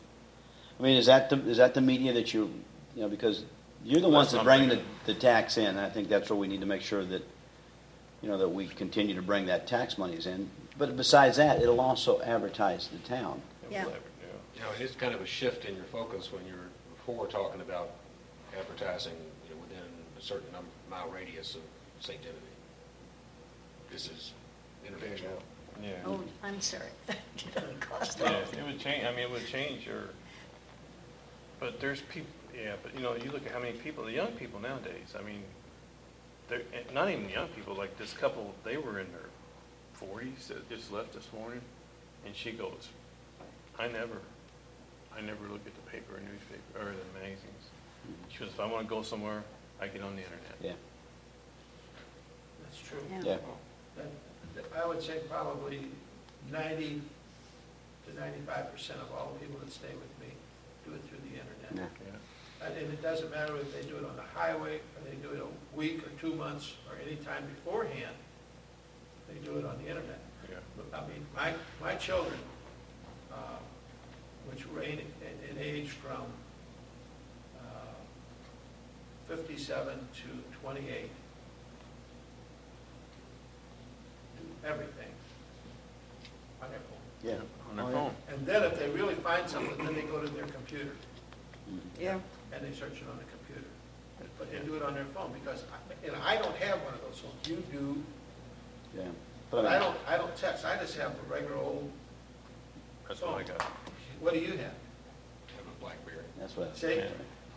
I mean, is that the media that you know, because you're the Well, ones that's that what bring I'm the, thinking. the tax in. I think that's where we need to make sure that, you know, that we continue to bring that tax monies in. But besides that, it'll also advertise the town. Yeah. You know, it is kind of a shift in your focus when you're before talking about advertising, you know, within a certain mile radius of St. Genevieve. This is international. Yeah. Oh, I'm sorry. That didn't cost Yeah, that. it would change, I mean, it would change your, but there's people, yeah, but you know, you look at how many people, the young people nowadays, I mean, they're, not even young people, like this couple, they were in their 40s that just left this morning, and she goes, I never look at the paper or newspaper, or the magazines. She goes, if I want to go somewhere, I get on the internet. Yeah. That's true. Yeah. Yeah. I would say probably 90 to 95% of all the people that stay with me do it through the internet. Yeah. And it doesn't matter if they do it on the highway, or they do it a week or 2 months, or any time beforehand, they do it on the internet. Yeah. I mean, my children, which range in age from 57 to 28, do everything on their phone. Yeah. On their Oh, yeah. phone. And then if they really find something, then they go to their computer, Yeah, and they search it on the computer. But they do it on their phone, because, I don't have one of those phones. You do. Yeah. But But I mean, I don't text, I just have a regular old, That's what I got. what do you have? Have a BlackBerry. that's what. See? Yeah.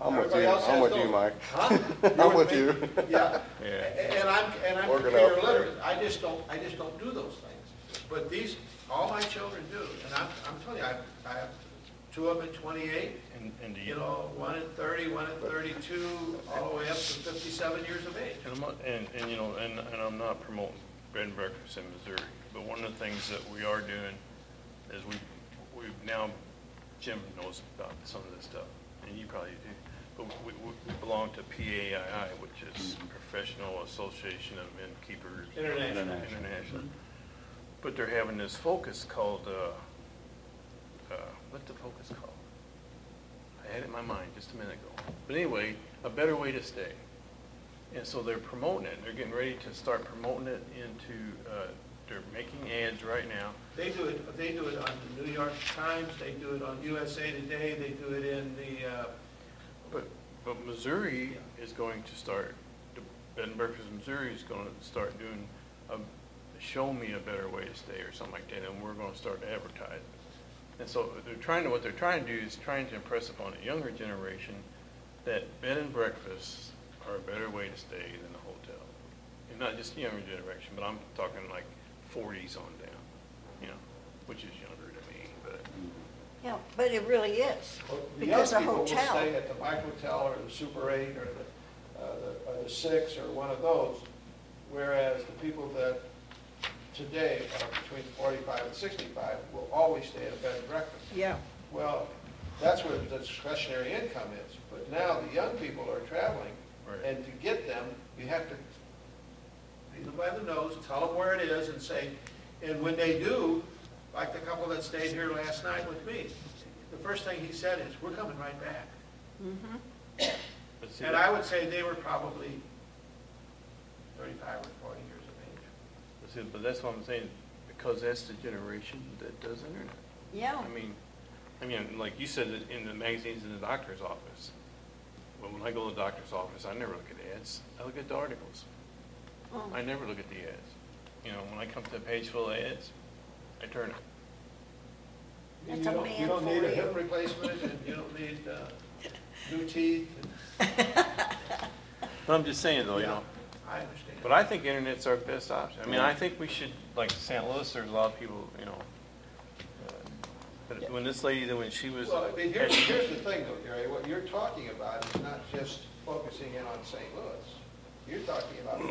I'm with Everybody you, else I'm has with you, those. Mike. Huh? I'm with you. Yeah, Yeah. and I'm Working computer out. literate, I just don't do those things. But these, all my children do, and I'm telling you, I have 2 of them at 28, And do you know, 1 at 30, 1 at 32, all the way up to 57 years of age. And I'm not, and you know, and I'm not promoting bed and breakfast in Missouri, but one of the things that we are doing is we've now, Jim knows about some of this stuff, and you probably do, but we belong to PAII, which is Professional Association of Innkeepers. International. International. But they're having this focus called, what's the focus called? I had it in my mind just a minute ago. But anyway, a better way to stay. And so they're promoting it. They're getting ready to start promoting it into, they're making ads right now. They do it on the New York Times, they do it on USA Today, they do it in the, But Missouri is going to start, the Bed and Breakfast Missouri is going to start doing a show me a better way to stay or something like that, and we're going to start advertising. And so what they're trying to do is trying to impress upon the younger generation that bed and breakfasts are a better way to stay than the hotel. And not just the younger generation, but I'm talking like 40s on down, you know, which is younger to me, but. yeah, but it really is, the young because a people will hotel, stay at the Mike Hotel or the Super 8 or the 6 or one of those, whereas the people that today are between 45 and 65 will always stay at a bed and breakfast. yeah, Well, that's where the discretionary income is. But now the young people are traveling, Right. and to get them, you have to lead them by the nose, tell them where it is, and say, and when they do, like the couple that stayed here last night with me, the first thing he said is, we're coming right back. But see, And I would say they were probably 35 or 40 years of age. but that's what I'm saying, because that's the generation that does internet. yeah, I mean, like you said, that in the magazines in the doctor's office. Well, when I go to the doctor's office, I never look at ads. I look at the articles. Oh. I never look at the ads. You know, when I come to a page full of ads, I turn it. That's You a don't- man You don't for need a you. hip replacement, and you don't need new teeth. But I'm just saying though, you Yeah, know, I understand. but I think internet's our best option. I mean, I think we should, like St. Louis, there's a lot of people, you know, But when this lady, when she was. Well, I mean, here's the thing though, Gary, what you're talking about is not just focusing in on St. Louis. You're talking about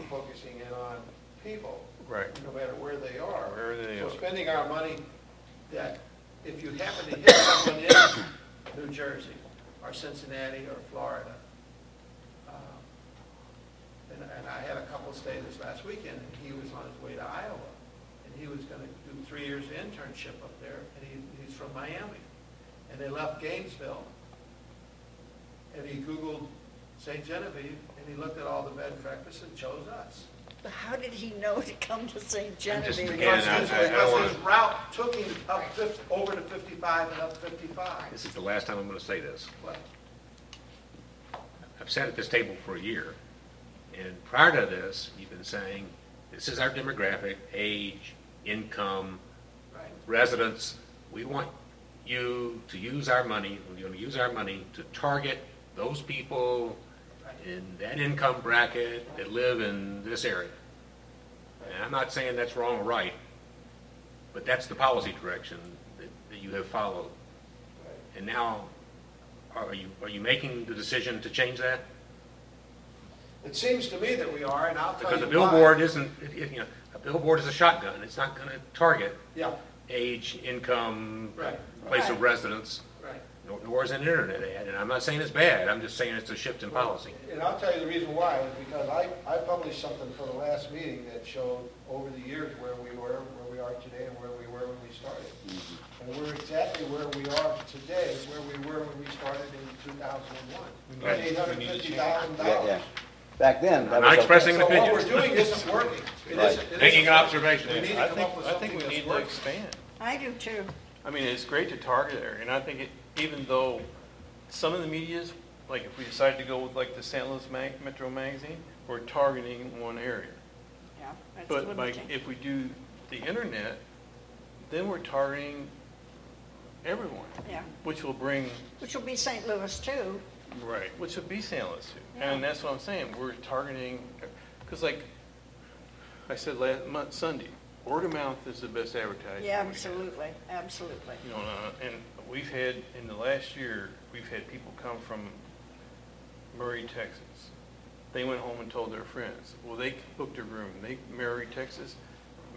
focusing in on people. Right. No matter where they are. Wherever they So are. spending our money that, if you happen to hit someone in New Jersey, or Cincinnati, or Florida, and I had a couple stay this last weekend, and he was on his way to Iowa, and he was gonna do 3 years of internship up there, and he's from Miami. And they left Gainesville, and he Googled St. Genevieve, and he looked at all the bed and breakfasts and chose us. But how did he know to come to St. Genevieve? Again, Because his route took him up over to 55 and up 55. This is the last time I'm going to say this. What? I've sat at this table for a year, and prior to this, you've been saying, this is our demographic, age, income, Right. residents. We want you to use our money, we're going to use our money to target those people in that income bracket that live in this area. And I'm not saying that's wrong or right, but that's the policy direction that you have followed. And now, are you making the decision to change that? It seems to me that we are, and I'll tell you Because why. a billboard isn't, a billboard is a shotgun. It's not going to target Yeah, age, income, Right. place of Right. residence, right. nor is an internet ad. And I'm not saying it's bad. I'm just saying it's a shift in policy. And I'll tell you the reason why, is because I published something for the last meeting that showed over the years where we were, where we are today, and where we were when we started. And we're exactly where we are today, where we were when we started in 2001. We Right. made $850,000. Yeah, yeah. Back then, that I'm was not okay. expressing an So what we're opinion. doing isn't working. It Right. isn't- it Making isn't an working. observation. We need I to come think, up with I think something we that's need to working. expand. I do too. I mean, it's great to target there, and I think even though some of the media's, like if we decide to go with like the St. Louis Metro Magazine, we're targeting one area. Yeah, that's But limiting. if we do the internet, then we're targeting everyone, Yeah, which will bring, which will be St. Louis too. right, which would be St. Louis too. Yeah. And that's what I'm saying, we're targeting, because like I said last month, Sunday, word of mouth is the best advertising. Yeah, we have. absolutely, absolutely. You know, and we've had, in the last year, we've had people come from Murray, Texas. They went home and told their friends. Well, they booked a room. Murray, Texas,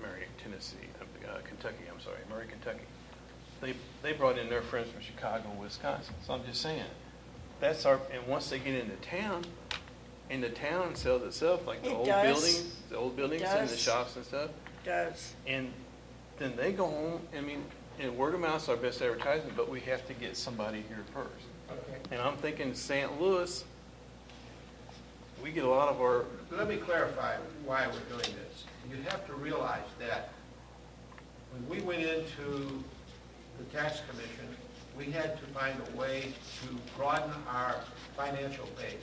Murray, Tennessee, Kentucky, I'm sorry, Murray, Kentucky. They brought in their friends from Chicago, Wisconsin. So I'm just saying, that's our, and once they get into town, and the town sells itself, like the It old does. buildings It and the does. shops and stuff. Does. And then they go home, I mean, and word of mouth is our best advertisement, but we have to get somebody here first. Okay. And I'm thinking St. Louis, we get a lot of our, Let me clarify why we're doing this. You have to realize that when we went into the tax commission, we had to find a way to broaden our financial base.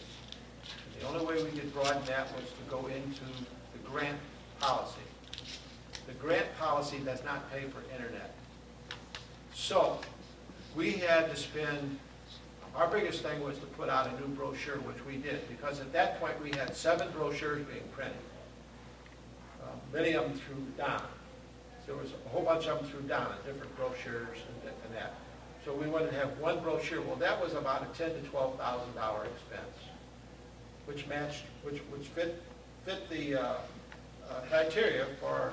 The only way we could broaden that was to go into the grant policy. The grant policy does not pay for internet. So we had to spend, our biggest thing was to put out a new brochure, which we did, because at that point we had 7 brochures being printed. Many of them through Donna. There was a whole bunch of them through Donna, different brochures and that. So we wanted to have one brochure. Well, that was about a $10,000 to $12,000 expense, which matched, which fit the criteria for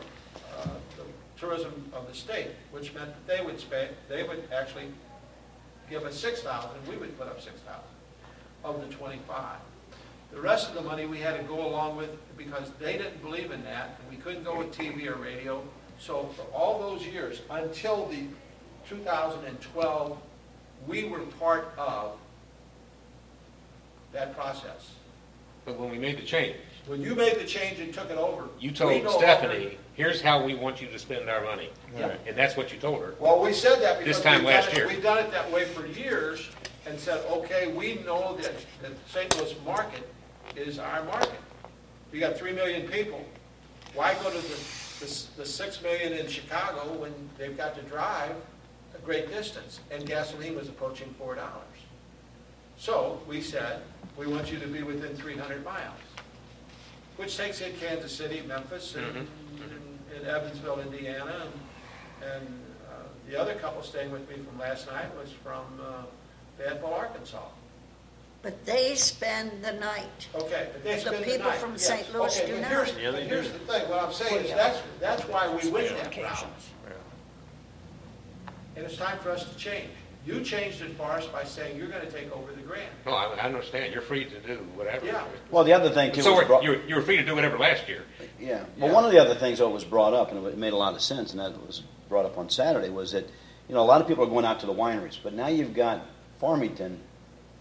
the tourism of the state, which meant that they would actually give us 6,000, we would put up 6,000 of the 25. The rest of the money we had to go along with because they didn't believe in that, and we couldn't go with TV or radio. So for all those years, until the 2012, we were part of that process. But when we made the change, When you made the change and took it over, you we told no Stephanie, here's how we want you to spend our money. Yeah. And that's what you told her. Well, we said that because This time last year. we've done it that way for years and said, okay, we know that the St. Louis market is our market. We got 3 million people. Why go to the 6 million in Chicago when they've got to drive a great distance? And gasoline was approaching $4. So we said, we want you to be within 300 miles, which takes in Kansas City, Memphis, and Evansville, Indiana, and The other couple staying with me from last night was from Fayetteville, Arkansas. But they spend the night. Okay, but they The spend the people night, from yes. St. Louis Okay, do but not. here's- Yeah, they but here's do. the thing, what I'm saying is that's why we went that route. Yeah. And it's time for us to change. You changed it for us by saying you're gonna take over the grant. No, I understand, you're free to do whatever. Yeah. Well, the other thing too So was brought, you were free to do whatever last year. yeah. Well, one of the other things that was brought up, and it made a lot of sense, and that was brought up on Saturday, was that, you know, a lot of people are going out to the wineries, but now you've got Farmington,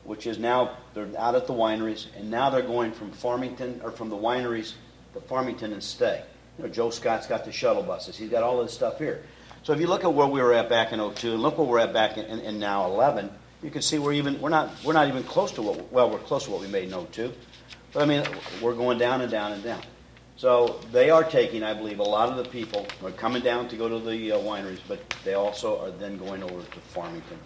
which is now, they're out at the wineries, and now they're going from Farmington, or from the wineries to Farmington and stay. You know, Joe Scott's got the shuttle buses, he's got all this stuff here. So if you look at where we were at back in '02, and look where we're at back in now 11, you can see we're not even close to we're close to what we made in '02. But I mean, we're going down and down and down. So they are taking, I believe, a lot of the people are coming down to go to the wineries, but they also are then going over to Farmington.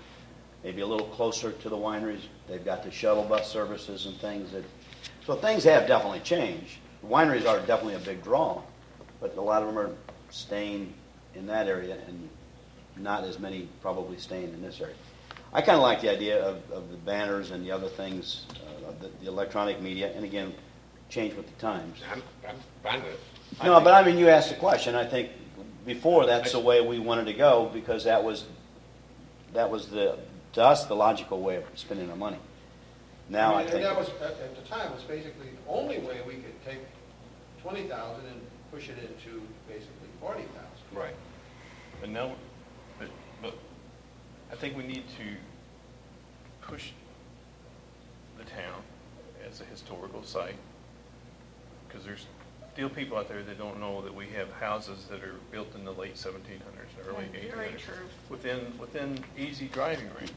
Maybe a little closer to the wineries. They've got the shuttle bus services and things that, so things have definitely changed. The wineries are definitely a big draw, but a lot of them are staying in that area and not as many probably staying in this area. I kind of like the idea of the banners and the other things, the electronic media, and again, change with the times. I'm fine with it. No, but I mean, you asked the question. I think before that's the way we wanted to go because that was to us the logical way of spending our money. Now I mean, think and that was, at the time, was basically the only way we could take 20,000 and push it into basically 40,000. Right. But now, but I think we need to push the town as a historical site, because there's still people out there that don't know that we have houses that are built in the late 1700s, early Yeah, very 1800s, true. within easy driving range.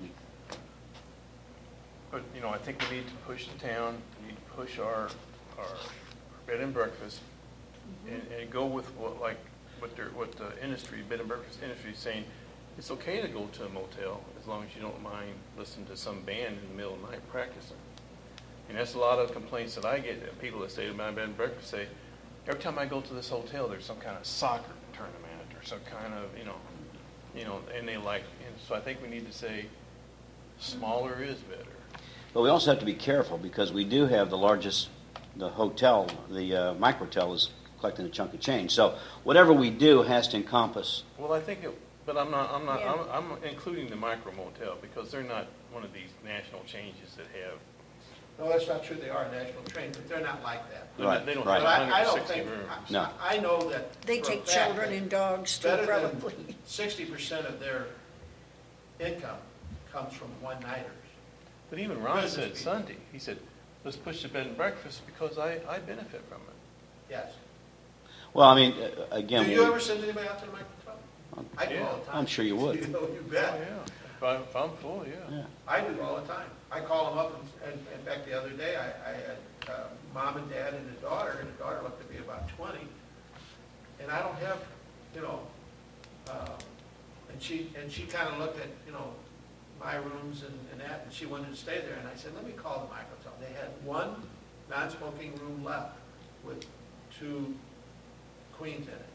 But, you know, I think we need to push the town, we need to push our bed and breakfast, and go with what the industry, bed and breakfast industry is saying. It's okay to go to a motel as long as you don't mind listening to some band in the middle of the night practicing. And that's a lot of complaints that I get, that people that stay at my bed and breakfast say, every time I go to this hotel, there's some kind of soccer tournament or some kind of, you know, and they like, and so I think we need to say, smaller is better. But we also have to be careful because we do have the largest, the hotel, the microtel is collecting a chunk of change. So whatever we do has to encompass. Well, I think but I'm Yeah. I'm including the micro motel because they're not one of these national changes that have. No, that's not true. They are a national chain, but they're not like that. Right, They don't right. have But I don't 160 think, rooms. No. I know that. They for a take fact children that and dogs too, better than probably. 60% of their income comes from one-nighters. But even Ron Business said people. Sunday, he said, let's push the bed and breakfast because I benefit from it. Yes. Well, I mean, again, Do you ever send anybody out to the microfilm? I do Yeah. all the time. I'm sure you would. You know, you Oh, bet. yeah. If I'm full, yeah. Yeah. I do all the time. I call them up, and in fact, the other day, I had mom and dad and a daughter, and the daughter looked to be about 20, and I don't have, you know, and she kind of looked at, you know, my rooms and that, and she wanted to stay there, and I said, let me call the microtel. They had one non-smoking room left with 2 queens in it,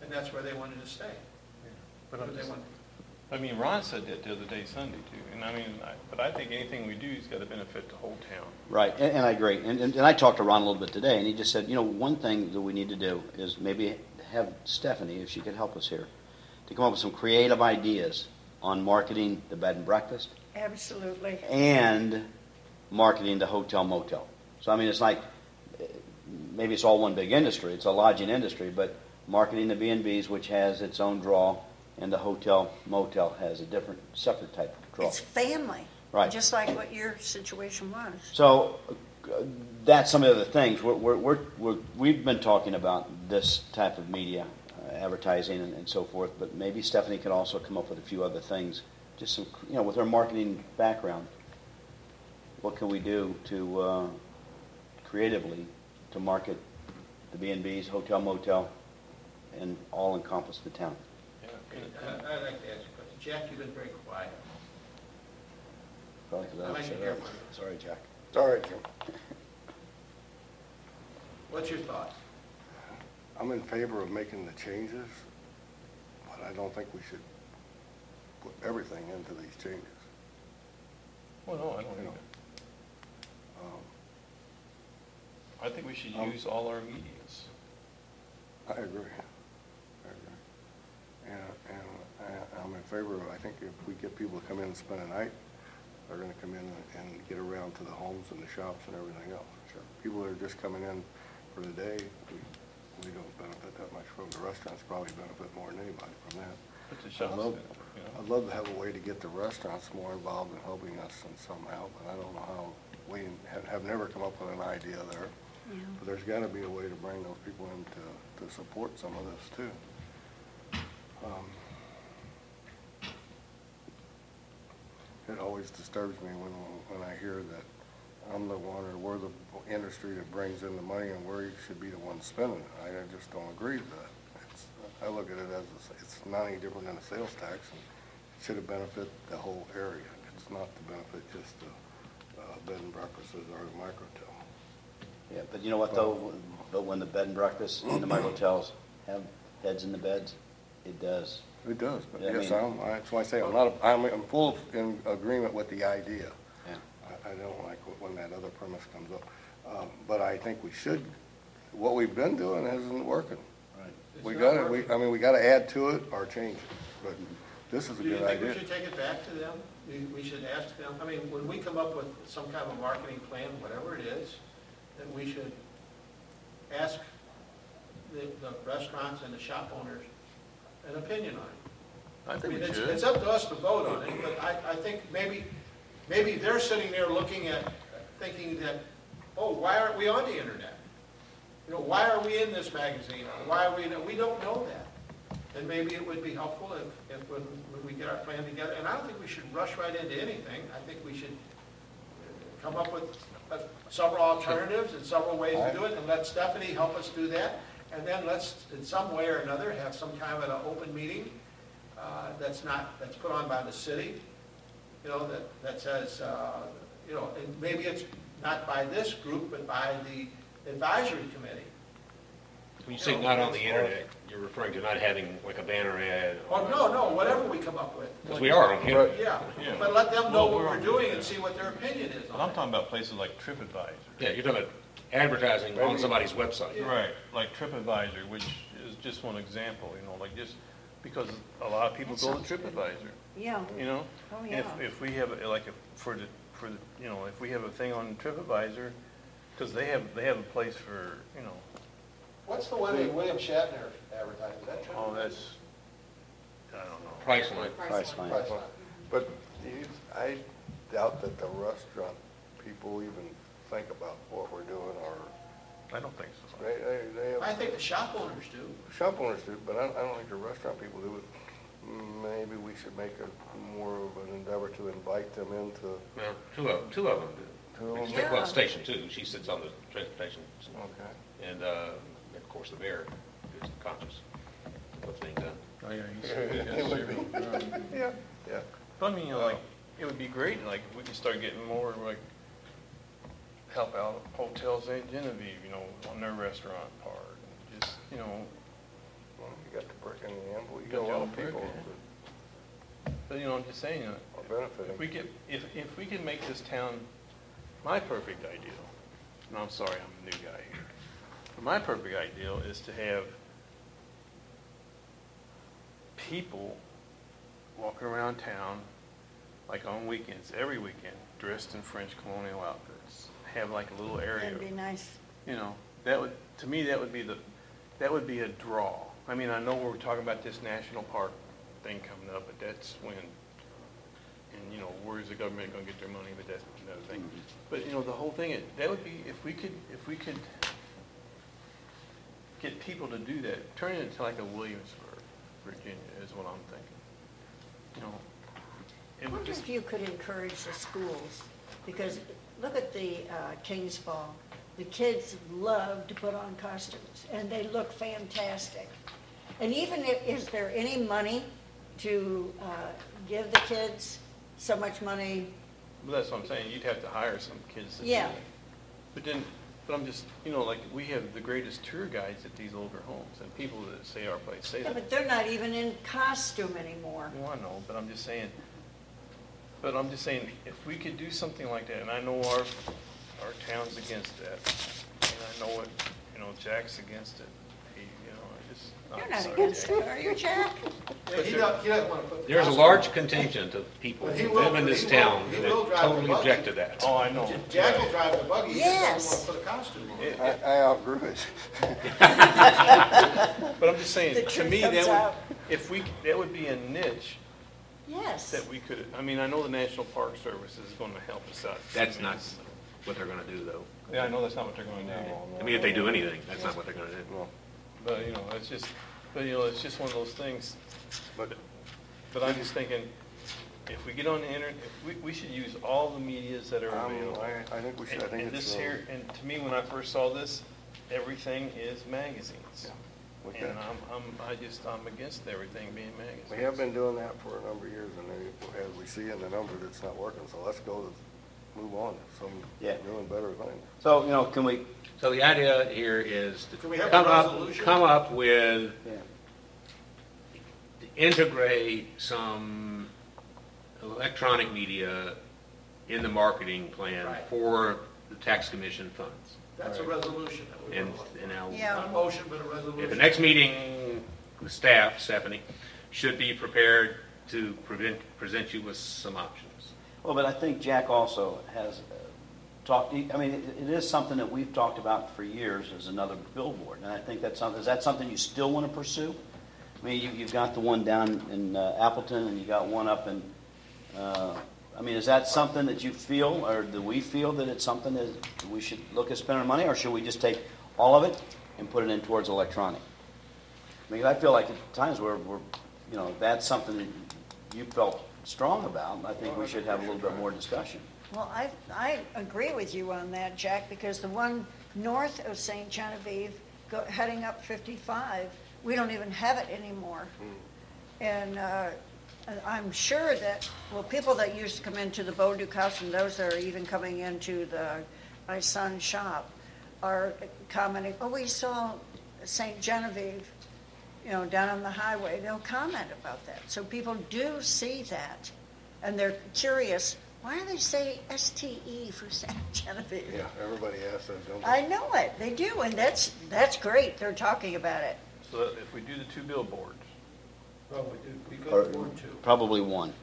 and that's where they wanted to stay. But But they wanted. I mean, Ron said that the other day, Sunday too, and I mean, but I think anything we do has got to benefit the whole town. right, and I agree. And I talked to Ron a little bit today, and he just said, you know, one thing that we need to do is maybe have Stephanie, if she could help us here, to come up with some creative ideas on marketing the bed and breakfast Absolutely. and marketing the hotel motel. So, I mean, it's like, maybe it's all one big industry. It's a lodging industry, but marketing the B&Bs, which has its own draw, and the hotel motel has a different, separate type of draw. It's family. Right. Just like what your situation was. So that's some of the things. We've been talking about this type of media, advertising and so forth, but maybe Stephanie could also come up with a few other things, just some, you know, with her marketing background. What can we do to creatively to market the B&Bs, hotel, motel, and all encompass the town? I'd like to ask you a question. Jack, you've been very quiet. Probably 'cause I I'd don't like to shut hear up. from you. Sorry, Jack. It's all right, Jim. What's your thoughts? I'm in favor of making the changes, but I don't think we should put everything into these changes. Well, no, I don't You know. either. Um, I think we should use all our medias. I agree. And I'm in favor of, I think if we get people to come in and spend a night, they're gonna come in and get around to the homes and the shops and everything else. Sure. People that are just coming in for the day, we don't benefit that much from. The restaurants probably benefit more than anybody from that. But the shops, I'd love to have a way to get the restaurants more involved in helping us in somehow, but I don't know how. We have never come up with an idea there. Yeah. But there's gotta be a way to bring those people in to support some of this too. It always disturbs me when I hear that I'm the one, or we're the industry that brings in the money and we should be the one spending it. I just don't agree with that. I look at it as it's not any different than a sales tax, and it should have benefited the whole area. It's not to benefit just the bed and breakfasts or the microtel. Yeah, but you know what though? But when the bed and breakfast and the microtels have heads in the beds, it does. It does, but Yeah, I yes, mean- that's why I say I'm full in agreement with the idea. Yeah. I don't like when that other premise comes up. But I think we should, what we've been doing isn't working. Right. We It's got not to, working. we got to add to it or change it. But this is a Do you good think we idea. should take it back to them? We should ask them, I mean, when we come up with some kind of a marketing plan, whatever it is, then we should ask the restaurants and the shop owners an opinion on it. I think we mean, should. It's up to us to vote on it, but I think maybe they're sitting there looking at, thinking that, oh, why aren't we on the internet? You know, why are we in this magazine? Why are we don't know that. And maybe it would be helpful if when we get our plan together, and I don't think we should rush right into anything. I think we should come up with several alternatives and several ways to do it, and let Stephanie help us do that. And then let's, in some way or another, have some kind of an open meeting that's put on by the city, you know, that says, you know, and maybe it's not by this group, but by the advisory committee. When you say not on the internet, you're referring to not having like a banner ad? Oh, no, whatever we come up with. Because we are on the internet. Yeah, Yeah. but let them know Well, what we're we're on- doing and see what their opinion is But on I'm it. talking about places like TripAdvisor. Yeah, you're talking about advertising on somebody's website. Right, like TripAdvisor, which is just one example, you know, like just because a lot of people That go sounds to good. TripAdvisor, Yeah. you know? Oh, And yeah. if we have, you know, if we have a thing on TripAdvisor, because they have a place for, you know, What's the one that William Shatner advertised? Is that true? oh, that's, I don't know. Priceline. Priceline. Priceline. But I doubt that the restaurant people even think about what we're doing, or I don't think so. they I have, think the shop owners do. shop owners do, but I don't think the restaurant people do it. Maybe we should make more of an endeavor to invite them into. Well, two of them do. Two of them? Yeah. Well, Station 2, she sits on the transportation. Okay. And of course, the mayor is conscious of what's being done. Oh, yeah, It would be. Yeah, yeah. But I mean, you know, like, it would be great, like, if we could start getting more, like, help out hotels in Genevieve, you know, on their restaurant part, and just, you know, Well, you got the brick in the Amble, you got a lot of people but, you know, I'm just saying, that are benefiting. if we can make this town my perfect ideal, and I'm sorry, I'm a new guy here, but my perfect ideal is to have people walking around town, like on weekends, every weekend, dressed in French colonial outfits, have like a little area. That'd be nice. You know, to me, that would be a draw. I mean, I know we're talking about this national park thing coming up, but that's when, and you know, where's the government gonna get their money, but that's another thing. But, you know, the whole thing, that would be, if we could get people to do that, turn it into like a Williamsburg, Virginia, is what I'm thinking. You know, I it would wonder just, if you could encourage the schools, because look at the King's Ball. The kids love to put on costumes, and they look fantastic. And even if, is there any money to give the kids so much money? well, that's what I'm saying, you'd have to hire some kids to do Yeah. that. But then, But I'm just, like, we have the greatest tour guides at these older homes, and people that say our place say Yeah, that. but they're not even in costume anymore. Well, I know, but I'm just saying, if we could do something like that, and I know our town's against that, and I know it, Jack's against it. You're not against it, are you, Jack? Yeah, he doesn't want to put the. There's a costume large on. contingent of people But who he will- live in this he will- town he that will drive totally the buggy. object to that. Oh, I know. Jack will drive the buggy, he just Yes. doesn't want to put a costume on. I outgrew it. But I'm just saying, The to truth me, comes out. that would be a niche Yes. that we could, I know the National Park Service is going to help us out. That's not what they're gonna do, though. Yeah, I know that's not what they're going to do. I mean, if they do anything, that's not what they're gonna do. No. But, it's just one of those things. But I'm just thinking, if we get on the internet, we should use all the medias that are available. I think we should, I think And it's. this here, and to me, when I first saw this, everything is magazines. Okay. And I'm against everything being magazines. We have been doing that for a number of years, and then as we see in the numbers, it's not working, so let's move on to some Yeah. new and better things. So, can we, So the idea here is to Can we have a come resolution? up with, yeah, to integrate some electronic media in the marketing plan Right. for the tax commission funds. That's a resolution that we And, want. and now, Yeah. Not a motion, but a resolution. at the next meeting, the staff, Stephanie, should be prepared to present you with some options. well, but I think Jack also has talked, it is something that we've talked about for years as another billboard, and I think that's something, is that something you still want to pursue? I mean, you've got the one down in Appleton, and you got one up in, is that something that you feel, or do we feel that it's something that we should look at spending money, or should we just take all of it and put it in towards electronic? I feel like at times we're that's something that you felt strong about, I think we should have a little bit more discussion. Well, I agree with you on that, Jack, because the one north of St. Genevieve, heading up 55, we don't even have it anymore. And I'm sure that, people that used to come into the Beau Ducasse, and those that are even coming into my son's shop, are commenting, oh, we saw St. Genevieve, down on the highway. They'll comment about that. So people do see that, and they're curious, why do they say STE for St. Genevieve? Yeah, everybody asks that, don't they? I know it, they do, and that's great, they're talking about it. So if we do the 2 billboards, Well, we could Or afford to. probably one.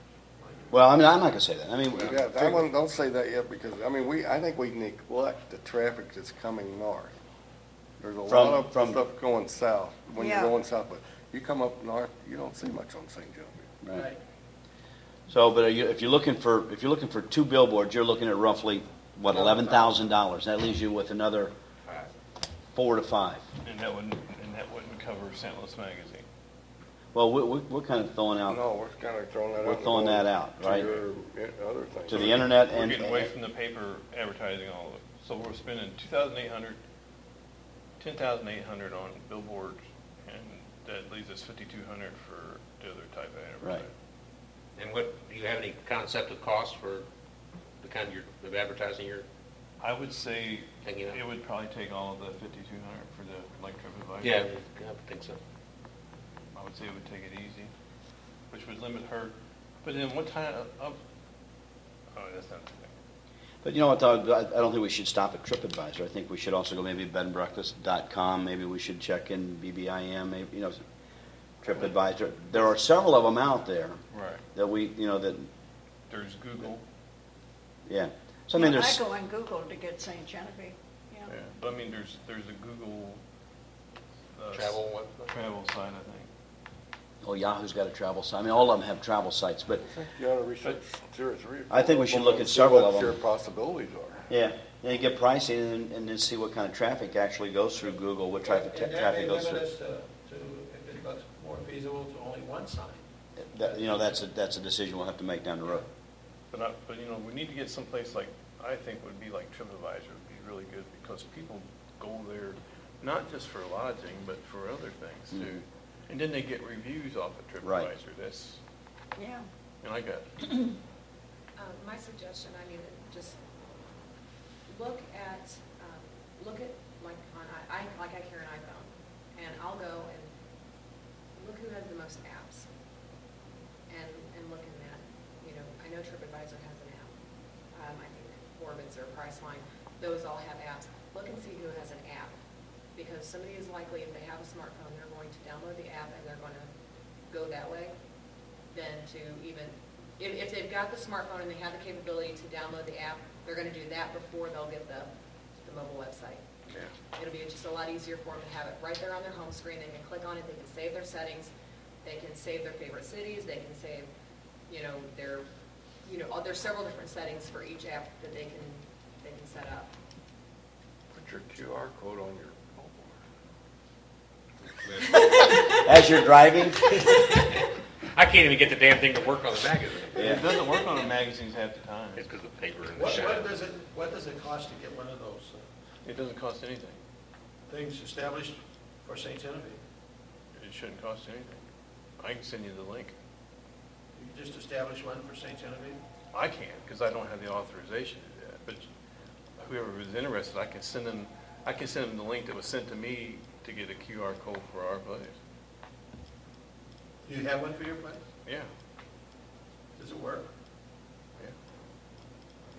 Well, I'm not going to say that. Yeah, that one, don't say that yet, because, I think we neglect the traffic that's coming north. There's a lot of stuff going south, when you're Yeah. going south, but you come up north, you don't see much on St. Genevieve. Right. So, but if you're looking for 2 billboards, you're looking at roughly what, $11,000. That leaves you with another 4 to 5. and that wouldn't cover St. Louis Magazine. Well, we're kind of throwing out No, we're kind of throwing that out. We're throwing that out, right? To your other things. to the internet We're and getting away from the paper advertising all of it. So we're spending $10,800 on billboards, and that leaves us $5,200 for the other type of advertising. Right. And do you have any concept of cost for the kind of advertising you're I would say thinking of? it would probably take all of the $5,200 for the TripAdvisor. Yeah, I would think so. I would say it would take it easy, which would limit her. But then what kind of, oh, that's not the thing. But you know what, though, I don't think we should stop at TripAdvisor. I think we should also go maybe bedandbreakfast.com. Maybe we should check in BBIM, maybe, TripAdvisor. There are several of them out there Right. that that, There's Google. yeah. So, I there's, go on Google to get St. Genevieve, Yeah. But there's a Google Travel travel site, I think. Yahoo's got a travel site. All of them have travel sites, but You ought to research, I think we should look at see several what of them. your possibilities are. yeah, you get pricing and then see what kind of traffic actually goes through Google, what traffic And that traffic may goes limit through. us to, if it looks more feasible, to only one sign. That's a decision we'll have to make down the road. But we need to get someplace like, I think would be like TripAdvisor would be really good, because people go there not just for lodging, but for other things too. And then they get reviews off of TripAdvisor. Right. That's, yeah. and I got, My suggestion, just look at look at, like, I carry an iPhone, and I'll go and look who has the most apps, and look in that. You know, I know TripAdvisor has an app. I think Orbitz or Priceline, those all have apps. Look and see who has an app, because somebody is likely, if they have a smartphone, they're going to download the app and they're going to go that way, than to even, if they've got the smartphone and they have the capability to download the app, they're going to do that before they'll get the mobile website. Yeah. It'll be just a lot easier for them to have it right there on their home screen. They can click on it, they can save their settings, they can save their favorite cities, they can save, there's several different settings for each app that they can set up. Put your QR code on your mobile. As you're driving? I can't even get the damn thing to work on the magazine. It doesn't work on the magazines half the time. It's because of the paper and the What shadow. does it cost to get one of those It doesn't cost anything. things established for St. Genevieve? It shouldn't cost anything. I can send you the link. You can just establish one for St. Genevieve? I can't, because I don't have the authorization to do that. But whoever was interested, I can send them the link that was sent to me to get a QR code for our place. Do you have one for your place? Yeah, Does it work? yeah.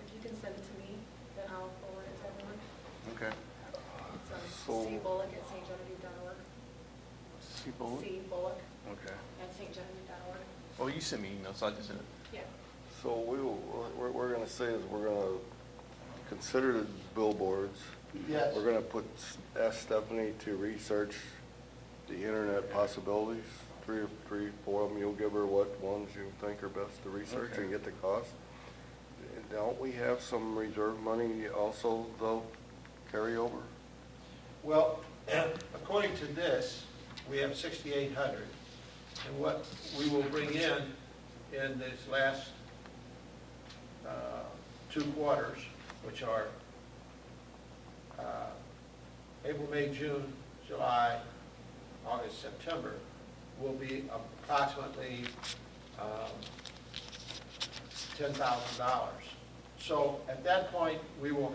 If you can send it to me, then I'll forward it to everyone. Okay. It's So- C. Bullock at stgenevieve.org. See bullet? C. Bullock Okay. at stgenevieve.org. Well, you sent me emails, so I just sent it. Yeah. So what we're gonna say is we're gonna consider the billboards. Yes. We're gonna ask Stephanie to research the internet possibilities, three, four of them. You'll give her what ones you think are best to research Okay. and get the cost. Don't we have some reserve money also, though, carry over? Well, according to this, we have 6,800, and what we will bring in this last 2 quarters, which are April, May, June, July, August, September, will be approximately $10,000. So at that point, we will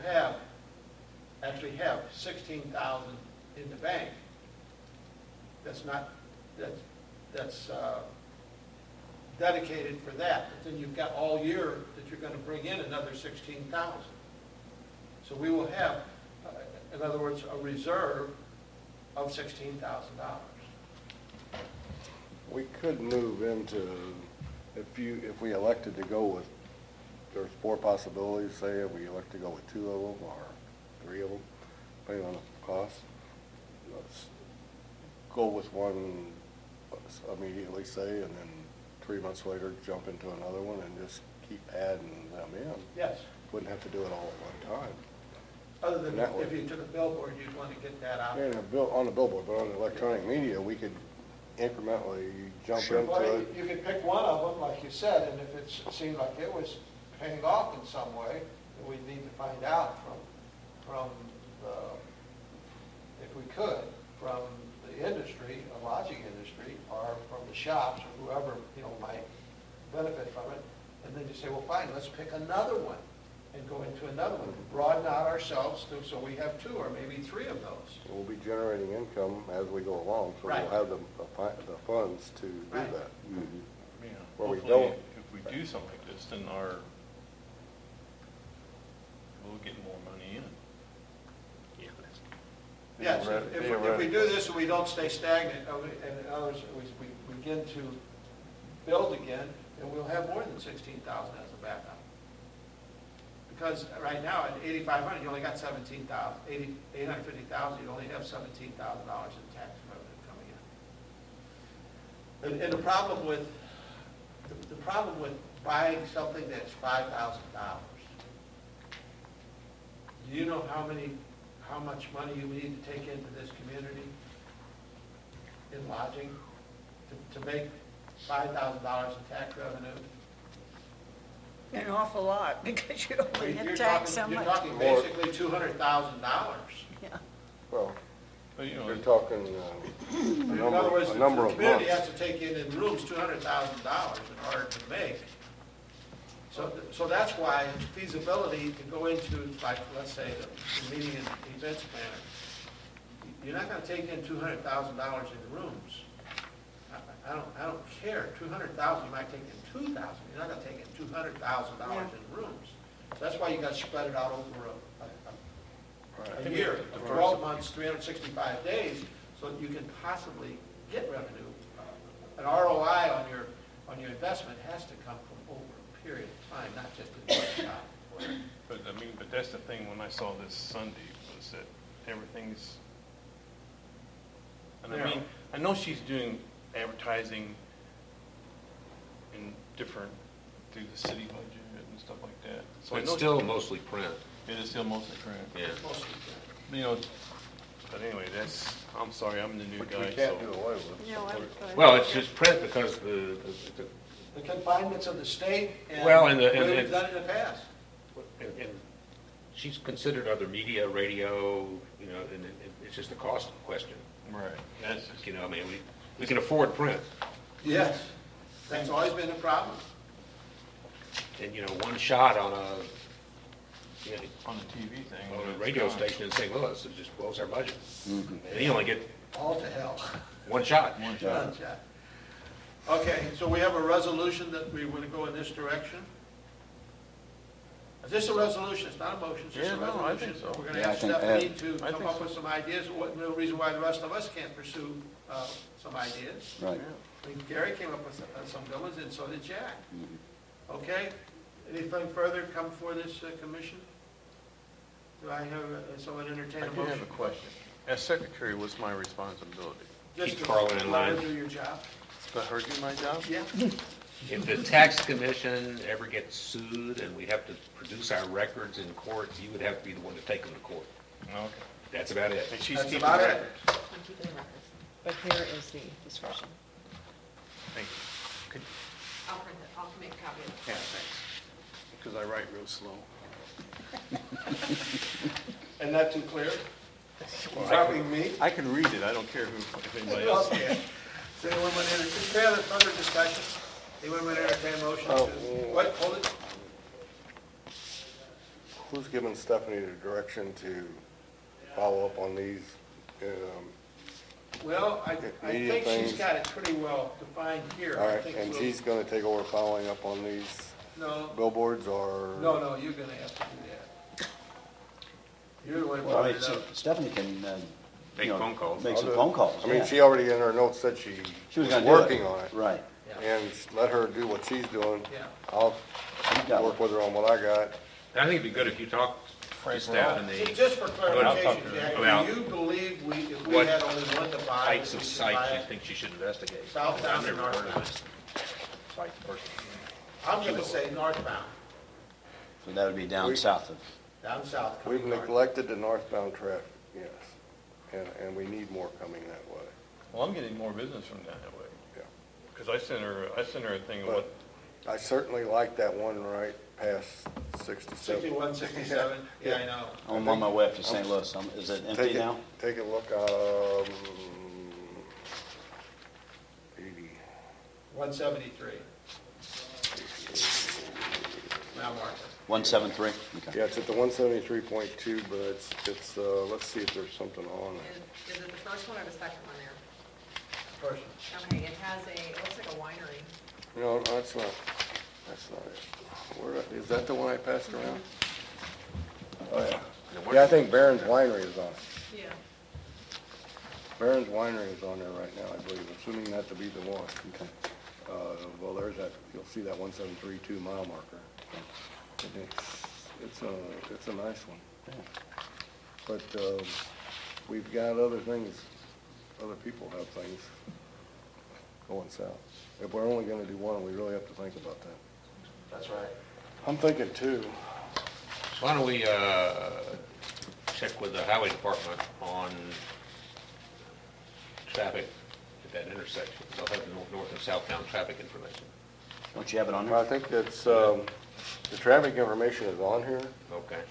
actually have 16,000 in the bank. That's dedicated for that. But then you've got all year that you're going to bring in another 16,000. So we will have, in other words, a reserve of $16,000. We could move into, if we elected to go with, there's 4 possibilities, say, if we elect to go with 2 of them or 3 of them, depending on the cost. Let's go with one immediately, say, and then 3 months later jump into another one and just keep adding them in. Yes. Wouldn't have to do it all at one time. Other than That way. if you took a billboard, you'd want to get that out. And on the billboard, but on the electronic media, we could incrementally jump into Well, it. you could pick one of them, like you said, and if it seemed like it was paying off in some way, then we'd need to find out from if we could, from the industry, the lodging industry, or from the shops, or whoever, might benefit from it. And then you say, well, fine, let's pick another one and go into another one. Broaden out ourselves so we have 2 or maybe 3 of those. We'll be generating income as we go along, so Right. we'll have the funds to do Right. that. Yeah. Where we Hopefully, don't- if we do something like this, then we'll get more money in. Yeah. Yes, if we do this and we don't stay stagnant, and in other words, we begin to build again, then we'll have more than 16,000 as a backup. Because right now, at 8,500, you only got 17,000, 850,000, you only have $17,000 in tax revenue coming in. And the problem with buying something that's $5,000, do you know how much money you need to take into this community in lodging to make $5,000 in tax revenue? An awful lot, because you only You're have tax so talking- much. You're talking basically $200,000. Yeah. Well, But, you're talking In other words, a the number of community months. has to take in rooms $200,000 in order to make So that's why feasibility to go into, like, let's say, the meeting and events planner, you're not gonna take in $200,000 in rooms. I don't care, 200,000, you might take in 2,000, you're not gonna take in $200,000 in rooms. That's why you gotta spread it out over a year, 12 months, 365 days, so that you can possibly get revenue. An ROI on your investment has to come from over a period of time, not just in one shot. But that's the thing, when I saw this Sunday, was that everything's, and I mean, I know she's doing advertising in different, through the city budget and stuff like that. So It's I know still mostly print. it is still mostly print. Yeah. Mostly. You know, but anyway, I'm sorry, I'm the new Which guy, we can't so. do away with. No, Well, it's just print because the The confinements of the state and Well, the and way the- we've done it in the past. and she's considered other media, radio, you know, and it's just a cost question. Right, that's just, You know, I mean, we can afford print. Yes, that's always been a problem. And, you know, one shot on a, you know, on the TV thing. on a it's radio gone. station in St. Louis, it just blows our budget. Mhm. And you only get All to hell. one shot. One Done, shot. Jack. Okay, so we have a resolution that we want to go in this direction. Is this a resolution? It's not a motion, it's just a Yeah, no, I resolution. think so. We're going to Yeah, I ask think- Stephanie to I come think up so. with some ideas, no reason why the rest of us can't pursue some ideas. Right. I think Gary came up with some good ones, and so did Jack. Okay, anything further come before this commission? Do I have someone entertain I a do have motion? a question. As secretary, what's my responsibility? Just Keep to Carlin in let her line. do your job? Let her do my job? Yeah. If the tax commission ever gets sued and we have to produce our records in court, you would have to be the one to take them to court. Okay. That's about it. And she's That's keeping about it. records. I'm keeping the records. But here is the description. Thank you. Could- I'll print it, I'll make a copy of it. Yeah, thanks. Because I write real slow. And not too clear? Well, Copying me? I can read it, I don't care if anybody Who else. else can? Does anyone want to entertain, further discussion? Anyone want to entertain a motion to, what, hold it? Who's giving Stephanie the direction to follow up on these? Well, I Media think she's things. got it pretty well defined here. All I right, think and we'll- she's gonna take over following up on these No, billboards, or? no, you're gonna have to do that. You're the one who Well, I brought mean, it so up. Stephanie can, Make you know, phone calls. Make I'll some do it. phone calls, I mean, yeah. she already in her notes said she She was was gonna do working on it. Right. Yeah. And let her do what she's doing. Yeah. I'll You got work it. with her on what I got. I think it'd be good if you talk to staff and the Just for clarification, to her Jack, about do you believe if we what had only one to buy? types we of should sites buy you it? think she should investigate. Southbound I've and never heard of northbound? this site personally. I'm gonna say northbound, So that would be down We- south of, down south. We've coming north. neglected the northbound traffic, yes. And we need more coming that way. Well, I'm getting more business from down that way. Yeah. Because I sent her a thing of But what, I certainly like that one right past 67. 61, 67, yeah, I know. I'm on my way up to St. Louis. Is it empty Take it, now? take a look, 80. 173. Now mark it. 173? Okay. Yeah, it's at the 173.2, but it's, let's see if there's something on it. Is it the first one or the second one there? First. Okay, it has it looks like a winery. No, that's not it. Is that the one I passed around? Oh, yeah. Yeah, I think Barron's Winery is on it. Yeah. Barron's Winery is on there right now, I believe, assuming that to be the one. Okay. Well, there's that, you'll see that 173.2 mile marker. And it's a nice one. But we've got other things, other people have things going south. If we're only gonna do one, we really have to think about that. That's right. I'm thinking two. Why don't we check with the highway department on traffic at that intersection? They'll have the north and southbound traffic information. Don't you have it on Well, I there? think it's, the traffic information is on here. Okay.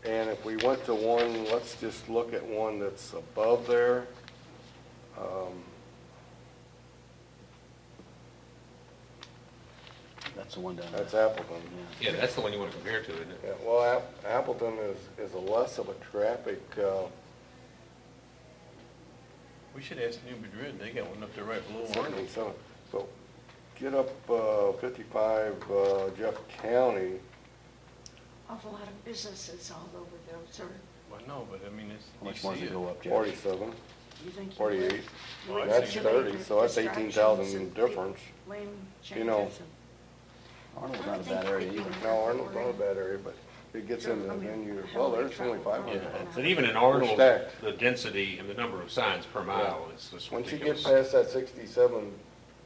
And if we went to one, let's just look at one that's above there. That's the one down there. That's Appleton. Yeah, that's the one you want to compare to, isn't it? Yeah, well, Appleton is a less of a traffic, We should ask New Madrid, they got one up there right below Arnold. 77. So get up 55 Jeff County. Awful lot of businesses all over there, sir. Well, no, but I mean, it's. How much you more does see it go up, Jeff? 47, You think you 48. would? Well, I'd That's say 30, so that's Distractions 18,000 and difference. Lane You know, changes and- Arnold's not a bad area either. No, Arnold's not a bad area, but it gets into the venue, well, there's only 500. But even in Arnold, stacked. the density and the number of signs per mile is just Once you ridiculous. get past that 67,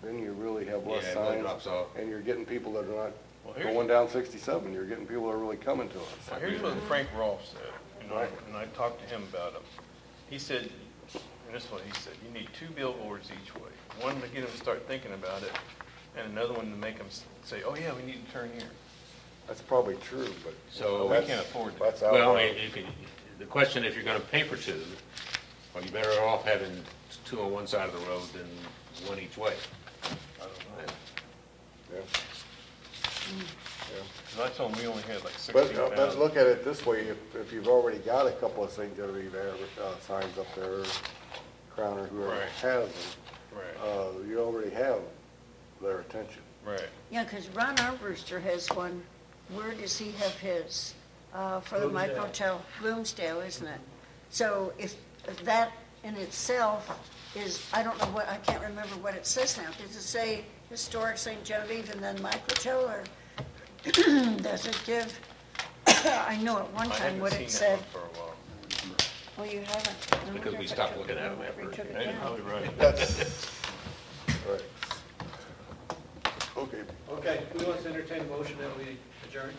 then you really have less Yeah, it really signs. drops off. And you're getting people that are not Well, here's- going down 67, you're getting people that are really coming to us. Well, here's what Frank Rolfe said, you know, Right. and I talked to him about it. He said, and this is what he said, you need 2 billboards each way. One to get them to start thinking about it, and another one to make them say, oh yeah, we need to turn here. That's probably true, but. So- We that's- can't afford that. That's out. Well, I mean, the question, if you're going to pay for 2, are you better off having 2 on one side of the road than 1 each way? I don't know. Yeah. Yeah. 'Cause I told him we only had like But 16,000. look at it this way, if you've already got a couple of St. Genevieve signs up there, Crown or whoever Right. has them, Right, you already have their attention. right. Yeah, because Ron Armbruster has one. Where does he have his? For the Mike Hotel, Bloomsdale, isn't it? So if that in itself is, I don't know what, I can't remember what it says now. Does it say Historic St. Genevieve and then Mike Hotel, or does it give, I know at one I time haven't what seen it that said. one for a while. Well, you haven't. I Because wonder we if it stopped took looking it at 'em down, after if he took it it Hey, you're down. probably right. That's, right. Okay. Okay, who wants to entertain a motion that we adjourn?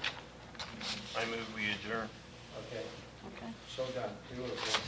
I move we adjourn. Okay, Okay. so done. Beautiful.